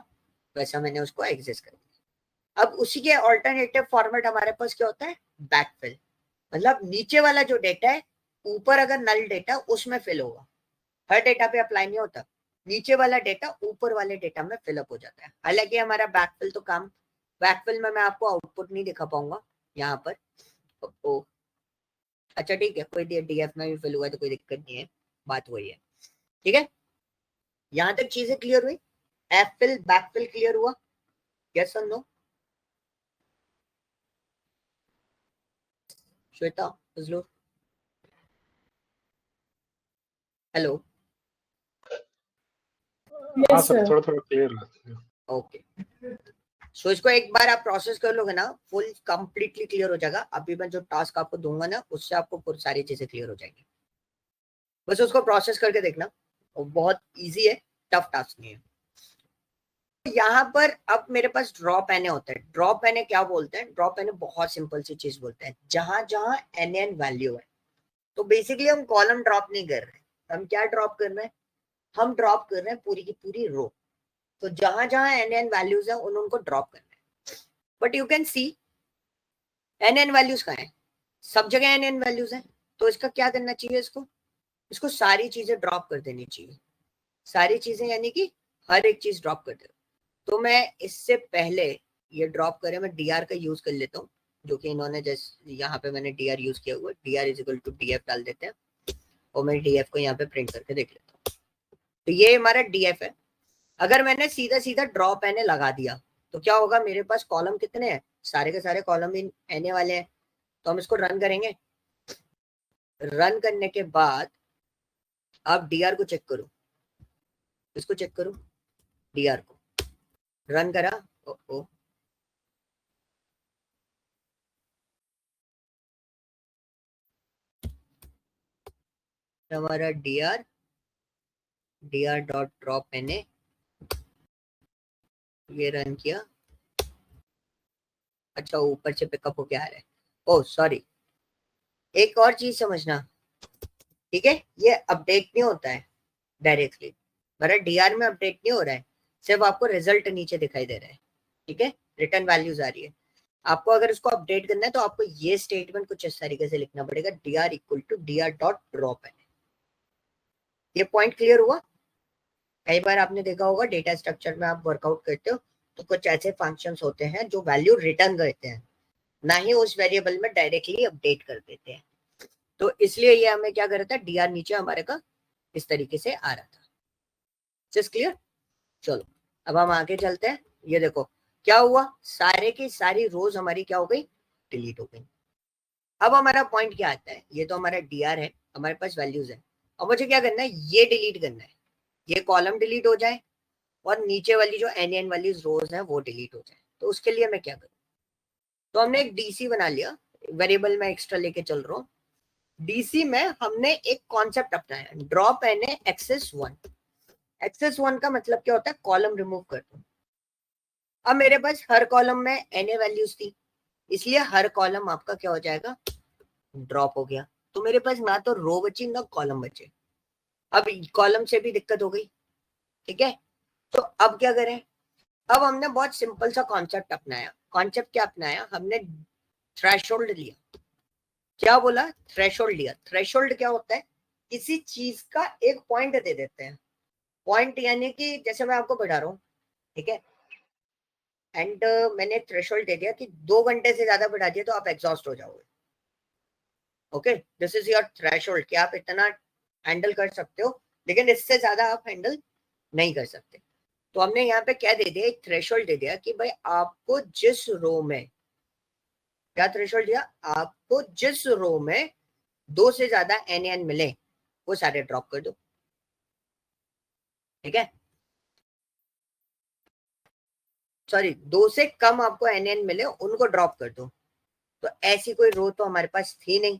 वैसा मैंने उसको एग्जिस्ट कर दिया। अब उसी के ऑल्टरनेटिव फॉर्मेट हमारे पास क्या होता है, बैकफिल। मतलब नीचे वाला जो डेटा है, ऊपर अगर नल डेटा उसमें फिल होगा, हर डेटा पे अप्लाई नहीं होता, नीचे वाला डेटा ऊपर वाले डेटा में फिलअप हो जाता है। हालांकि हमारा बैकफिल तो काम, बैकफिल में मैं आपको आउटपुट नहीं दिखा पाऊंगा यहाँ पर। ओ, अच्छा ठीक है, कोई डीएफ में भी फिल हुआ तो कोई दिक्कत नहीं है, बात वही है। ठीक है, यहां तक चीजें क्लियर हुई, F fill back fill clear हुआ, यस और नो? श्वेता, फजलू, हेलो। हाँ सर, थोड़ा थोड़ा क्लियर हुआ। ओके, सो इसको एक बार आप प्रोसेस कर लोगे ना, फुल कंप्लीटली क्लियर हो जाएगा। अभी मैं जो टास्क आपको दूंगा ना, उससे आपको पूरी सारी चीजें क्लियर हो जाएंगी। बस उसको प्रोसेस करके देखना, वो बहुत इजी है, टफ टास्क नहीं है। यहाँ पर अब मेरे पास ड्रॉप एन होता है। ड्रॉप एन क्या बोलते हैं, ड्रॉप एन बहुत सिंपल सी चीज बोलते हैं, जहां जहां एन वैल्यू है। तो बेसिकली हम कॉलम ड्रॉप नहीं कर रहे, हम क्या ड्रॉप कर रहे हैं, हम ड्रॉप कर रहे हैं पूरी की पूरी रो। तो जहां जहां एन वैल्यूज है उनको ड्रॉप करना है। But you can see N values कहाँ है, सब जगह एन वैल्यूज है। तो इसका क्या करना चाहिए, इसको इसको सारी चीजें ड्रॉप कर देनी चाहिए। सारी चीजें यानी कि हर एक चीज ड्रॉप कर दे। तो मैं इससे पहले ये ड्रॉप करे, मैं डीआर का यूज कर लेता हूँ, जो कि इन्होंने जैसे यहाँ पे मैंने डीआर यूज किया हुआ है। DR is equal to DF डाल देते हैं और मैं डीएफ को यहाँ पे प्रिंट करके देख लेता हूँ। तो ये हमारा डीएफ है। अगर मैंने सीधा सीधा ड्रॉप एन लगा दिया तो क्या होगा, मेरे पास कॉलम कितने हैं, सारे के सारे कॉलम इन एन वाले हैं। तो हम इसको रन करेंगे, रन करने के बाद आप डीआर को चेक करो, इसको चेक करो, डीआर को रन करा, ओ हमारा डीआर डॉट ड्रॉप एन ये रन किया। अच्छा, ऊपर से पिकअप हो क्या आ रहा है, ओ सॉरी, एक और चीज समझना, ठीक है, ये अपडेट नहीं होता है डायरेक्टली, मेरा डीआर में अपडेट नहीं हो रहा है, सिर्फ आपको रिजल्ट नीचे दिखाई दे रहा है। ठीक है, रिटर्न वैल्यूज आ रही है। आपको अगर इसको अपडेट करना है तो आपको ये स्टेटमेंट कुछ इस तरीके से लिखना पड़ेगा, DR equal to DR dot drop N. ये पॉइंट क्लियर हुआ? कई बार आपने देखा होगा डेटा स्ट्रक्चर में आप वर्कआउट करते हो तो कुछ ऐसे फंक्शंस होते हैं जो वैल्यू रिटर्न करते हैं, ना ही उस वेरिएबल में डायरेक्टली अपडेट कर देते हैं। तो इसलिए ये हमें क्या कर रहा था, डीआर नीचे हमारे का इस तरीके से आ रहा था। Just clear? चलो अब हम आगे चलते हैं। ये देखो क्या हुआ, सारे की सारी रोज हमारी क्या हो गई, डिलीट हो गई। अब हमारा पॉइंट क्या आता है, ये तो हमारा डीआर है, हमारे पास वैल्यूज है। अब मुझे क्या करना है, ये डिलीट करना है, ये कॉलम डिलीट हो जाए और नीचे वाली जो एन वाली रोज है वो डिलीट हो जाए। तो उसके लिए मैं क्या करूँ, तो हमने एक डीसी बना लिया, वेरिएबल में एक्स्ट्रा लेके चल रहा हूँ। डीसी में हमने एक कॉन्सेप्ट अपनाया, drop N axis one. Axis one का मतलब क्या होता है, कॉलम रिमूव कर दो। अब मेरे पास हर कॉलम में एन वैल्यूज थी, इसलिए हर कॉलम आपका क्या हो जाएगा, ड्रॉप हो गया। तो मेरे पास ना तो रो बची ना कॉलम बचे। अब कॉलम से भी दिक्कत हो गई। ठीक है, तो अब क्या करें, अब हमने बहुत सिंपल सा कॉन्सेप्ट अपनाया। कॉन्सेप्ट क्या अपनाया हमने, थ्रेशोल्ड लिया। क्या बोला, थ्रेशोल्ड लिया। थ्रेशोल्ड क्या होता है, किसी चीज का एक पॉइंट दे देते हैं। पॉइंट यानी कि जैसे मैं आपको बढ़ा रहा हूँ, ठीक है, एंड मैंने थ्रेशोल्ड दे दिया कि 2 घंटे से ज्यादा बढ़ा दिया तो आप एग्जॉस्ट हो जाओगे। Okay, this is your threshold कि आप इतना हैंडल कर सकते हो, लेकिन इससे ज्यादा आप हैंडल नहीं कर सकते। तो हमने यहाँ पे क्या दे दिया, एक थ्रेशोल्ड दे दिया कि भाई आपको जिस रो में, क्या थ्रेशोल्ड दिया, आपको जिस रो में 2 से ज्यादा एन मिले वो सारे ड्रॉप कर दो। ठीक है, सॉरी 2 से कम आपको एन मिले उनको ड्रॉप कर दो। तो ऐसी कोई रो तो हमारे पास थी नहीं,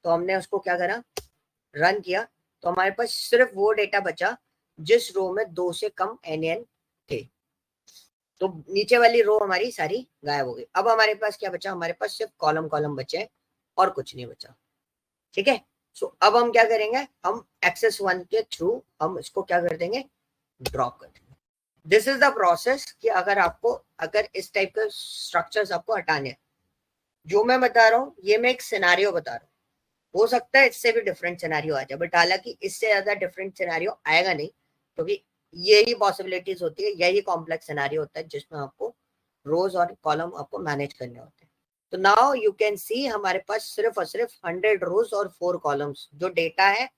तो हमने उसको क्या करा, रन किया, तो हमारे पास सिर्फ वो डेटा बचा जिस रो में 2 से कम NaN थे, तो नीचे वाली रो हमारी सारी गायब हो गई। अब हमारे पास क्या बचा, हमारे पास सिर्फ कॉलम बचे और कुछ नहीं बचा। ठीक है, सो अब हम क्या करेंगे, हम एक्सेस 1 के थ्रू हम इसको क्या कर देंगे, ड्रॉप कर देंगे। दिस इज द प्रोसेस कि अगर इस टाइप के स्ट्रक्चर्स आपको हटाने हैं, जो मैं बता रहा हूँ ये मैं एक सिनेरियो बता रहा हूँ, हो सकता है इससे भी डिफरेंट सिनेरियो आ जाए, बट हालांकि इससे ज्यादा डिफरेंट सिनेरियो आएगा नहीं, क्योंकि यही पॉसिबिलिटीज होती है, यही कॉम्प्लेक्स सिनेरियो होता है जिसमें आपको रोज और कॉलम आपको मैनेज करने होते हैं। तो नाउ यू कैन सी हमारे पास सिर्फ और सिर्फ 100 रोज और 4 कॉलम्स जो डेटा है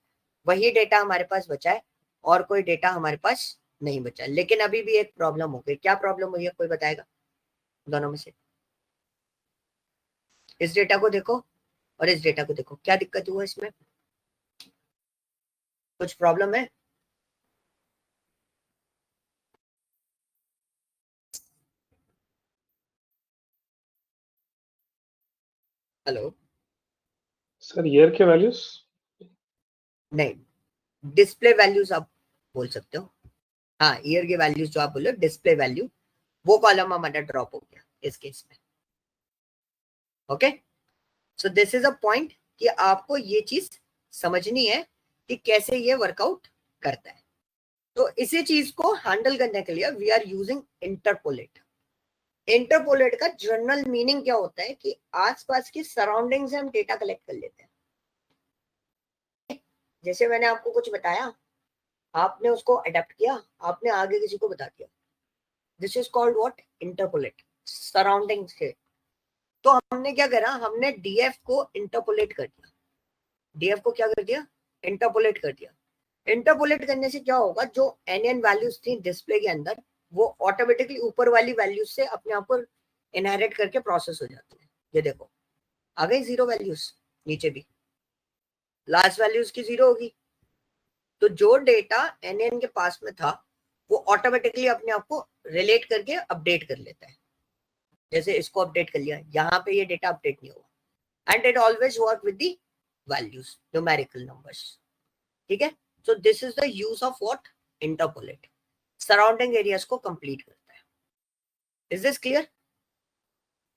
वही डेटा हमारे पास बचा है, और कोई डेटा हमारे पास नहीं बचा। लेकिन अभी भी एक प्रॉब्लम हो गई। क्या प्रॉब्लम हुई है, कोई बताएगा दोनों में से? इस डेटा को देखो और इस डेटा को देखो, क्या दिक्कत हुआ इसमें, कुछ प्रॉब्लम है? हेलो सर ईयर के वैल्यूज नहीं, डिस्प्ले वैल्यूज आप बोल सकते हो। हाँ, ईयर के वैल्यूज जो आप बोले डिस्प्ले वैल्यू, वो कॉलम हमारा ड्रॉप हो गया इस केस में। Okay, so this is a point कि आपको ये चीज समझनी है कि कैसे ये वर्कआउट करता है। तो इसी चीज को हैंडल करने के लिए we are using interpolate. Interpolate का जनरल मीनिंग क्या होता है कि आसपास की सराउंडिंग से हम डेटा कलेक्ट कर लेते हैं। जैसे मैंने आपको कुछ बताया, आपने उसको अडेप्ट किया, आपने आगे किसी को बता दिया, this is called what, interpolate, surrounding से। तो हमने क्या करा, हमने डीएफ को इंटरपोलेट कर दिया। डीएफ को क्या कर दिया, इंटरपोलेट कर दिया। इंटरपोलेट करने से क्या होगा, जो एनएन वैल्यूज थी डिस्प्ले के अंदर वो ऑटोमेटिकली ऊपर वाली वैल्यूज से अपने आप को इनहेरिट करके प्रोसेस हो जाती है। ये देखो आ गई 0 वैल्यूज, नीचे भी लास्ट वैल्यूज की 0 होगी। तो जो डेटा एनएन के पास में था वो ऑटोमेटिकली अपने आप को रिलेट करके अपडेट कर लेता है। जैसे इसको अपडेट कर लिया, यहाँ पे ये डेटा अपडेट नहीं हुआ, and it always work with the values, numerical numbers. ठीक है, सो this is the use of what, interpolate, surrounding areas को कंप्लीट करता है। Is this clear?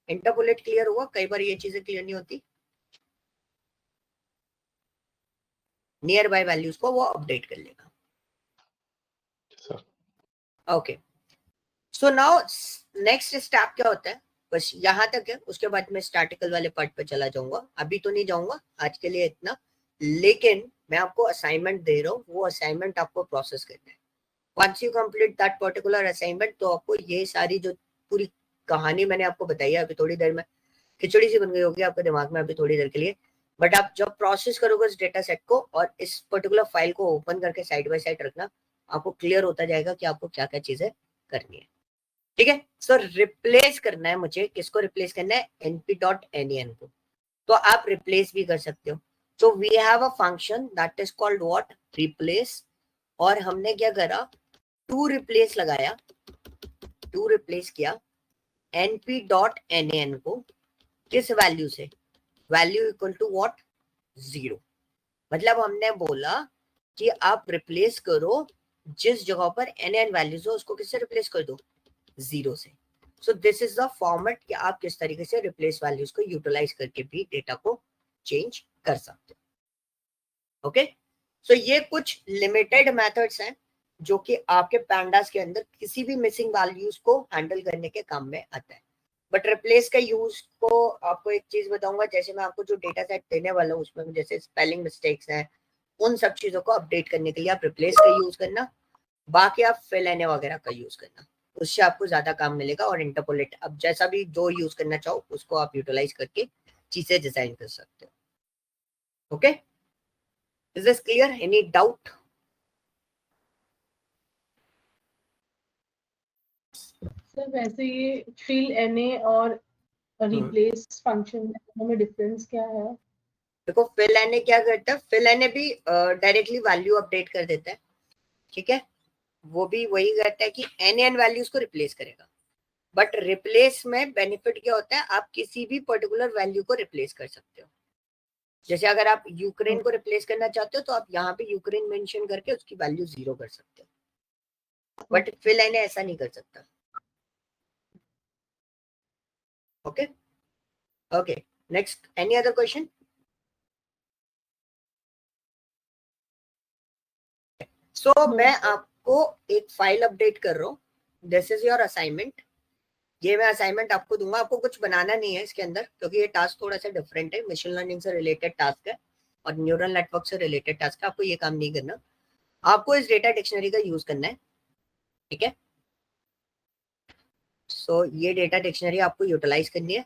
Interpolate clear हुआ? कई बार ये चीजें क्लियर नहीं होती। नियर बाय वैल्यूज को वो अपडेट कर लेगा। Okay, so now next step क्या होता है, बस यहाँ तक है। उसके बाद मैं स्टैटिकल वाले पार्ट पे चला जाऊंगा, अभी तो नहीं जाऊंगा, आज के लिए इतना। लेकिन मैं आपको असाइनमेंट दे रहा हूँ, वो असाइनमेंट आपको प्रोसेस करना है। Once you complete that particular assignment, तो आपको ये सारी जो पूरी कहानी मैंने आपको बताई है, अभी थोड़ी देर में खिचड़ी सी बन गई होगी आपके दिमाग में अभी थोड़ी देर के लिए, बट आप जब प्रोसेस करोगे इस डेटा सेट को और इस पर्टिकुलर फाइल को ओपन करके साइड बाय साइड रखना, आपको क्लियर होता जाएगा कि आपको क्या क्या चीजें करनी है। ठीक है, सो रिप्लेस करना है मुझे, किसको रिप्लेस करना है, np.nen को। तो आप रिप्लेस भी कर सकते हो। So we have a function that is called what, replace. और हमने क्या करा, टू रिप्लेस लगाया, टू रिप्लेस किया np.nen को किस वैल्यू से, वैल्यू इक्वल टू व्हाट, 0। मतलब हमने बोला कि आप रिप्लेस करो जिस जगह पर nn वैल्यूज हो उसको किससे रिप्लेस कर दो, 0 से। सो दिस इज द फॉर्मेट कि आप किस तरीके से रिप्लेस वैल्यूज को यूटिलाइज करके भी डेटा को चेंज कर सकते हो। ओके, सो ये कुछ लिमिटेड मेथड्स हैं जो कि आपके पैंडास के अंदर किसी भी मिसिंग वैल्यूज को हैंडल करने के काम में आता है। बट रिप्लेस का यूज को आपको एक चीज बताऊंगा, जैसे मैं आपको जो डेटा सेट देने वाला हूँ उसमें जैसे स्पेलिंग मिस्टेक्स हैं, उन सब चीजों को अपडेट करने के लिए आप रिप्लेस का यूज करना, बाकी आप फिल एन वगैरह का यूज करना, उससे आपको ज्यादा काम मिलेगा। और इंटरपोलेट अब जैसा भी जो यूज करना चाहो उसको आप यूटिलाइज करके चीजें डिजाइन कर सकते हो। Okay, is this clear, any doubt? Sir वैसे ये फिल एनए और रिप्लेस फंक्शन में डिफरेंस क्या है? देखो फिल एन क्या करता है, फिल एन भी डायरेक्टली वैल्यू अपडेट कर देता है। ठीक है, वो भी वही करता है कि एन एन वैल्यूज को रिप्लेस करेगा। बट रिप्लेस में बेनिफिट क्या होता है, आप किसी भी पर्टिकुलर वैल्यू को रिप्लेस कर सकते हो। जैसे अगर आप यूक्रेन को रिप्लेस करना चाहते हो तो आप यहाँ पे यूक्रेन मेंशन करके उसकी वैल्यू 0 कर सकते हो, बट फिल एन ऐसा नहीं कर सकता। Okay okay, next, any other question? So मैं आपको एक फाइल अपडेट कर रहा हूँ, दिस इज योर असाइनमेंट। ये मैं असाइनमेंट आपको दूंगा, आपको कुछ बनाना नहीं है इसके अंदर, क्योंकि ये टास्क थोड़ा सा डिफरेंट है, मशीन लर्निंग से रिलेटेड टास्क है और न्यूरल नेटवर्क से रिलेटेड टास्क है। आपको ये काम नहीं करना, आपको इस डेटा डिक्शनरी का यूज करना है, ठीक है। सो ये डेटा डिक्शनरी आपको यूटिलाइज करनी है।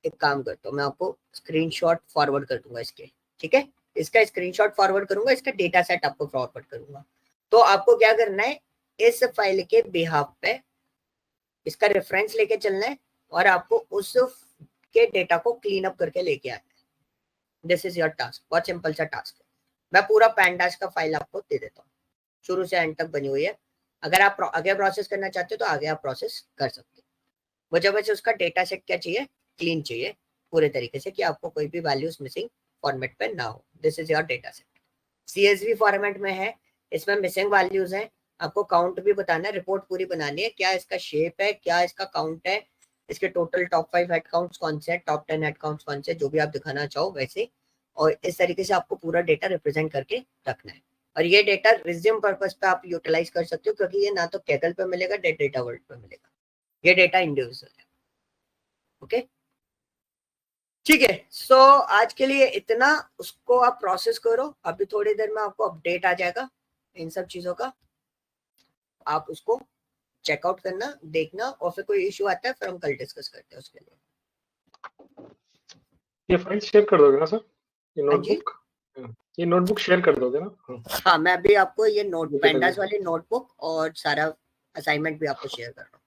एक काम करता हूँ, मैं आपको स्क्रीनशॉट फॉरवर्ड कर दूंगा इसके, ठीक है। इसका स्क्रीनशॉट फॉरवर्ड करूंगा, इसका डेटा सेट आपको फॉरवर्ड करूंगा। तो आपको क्या करना है, इस फाइल के बिहाफ पे इसका रेफरेंस लेके चलना है और आपको उस के डेटा को क्लीन अप करके लेके आना है। दिस इज योर टास्क, बहुत सिंपल सा टास्क है। मैं पूरा पैंडास का फाइल आपको दे देता हूँ, शुरू से एंड तक बनी हुई है। अगर आप आगे प्रोसेस करना चाहते हो तो आगे आप प्रोसेस कर सकते हो। वजह वजह उसका डेटा सेट क्या चाहिए, क्लीन चाहिए पूरे तरीके से, कि आपको कोई भी वैल्यूज मिसिंग फॉर्मेट पे ना हो। This is your data set, CSV format में है, इसमें मिसिंग वैल्यूज हैं, आपको काउंट भी बताना है, रिपोर्ट पूरी बनानी है, क्या इसका शेप है, क्या इसका काउंट है, इसके टोटल टॉप 5 हेड काउंट्स कौन से हैं, टॉप 10 हेड काउंट्स कौन से, जो भी आप दिखाना चाहो वैसे। और इस तरीके से आपको पूरा डेटा रिप्रेजेंट करके रखना है। और ये डेटा रिज्यूम पर्पस पे आप यूटिलाइज कर सकते हो, क्योंकि ये ना तो कैगल पे मिलेगा, डेटा वर्ल्ड पे मिलेगा, ये डेटा इंडिविजुअल है। ओके ठीक है। सो आज के लिए इतना, उसको आप प्रोसेस करो। अभी थोड़ी देर में आपको अपडेट आ जाएगा इन सब चीजों का, आप उसको चेकआउट करना, देखना, और फिर कोई इश्यू आता है फिर हम कल डिस्कस करते हैं उसके लिए। ये फाइल शेयर कर दोगे ना सर, ये हाँ जी? नोटबुक, ये नोटबुक शेयर कर दोगे ना? हाँ, मैं भी आपको ये नोट मुझे पैंडास लगा। वाली नोटबुक और सारा असाइनमेंट भी आपको शेयर कर रहा हूँ।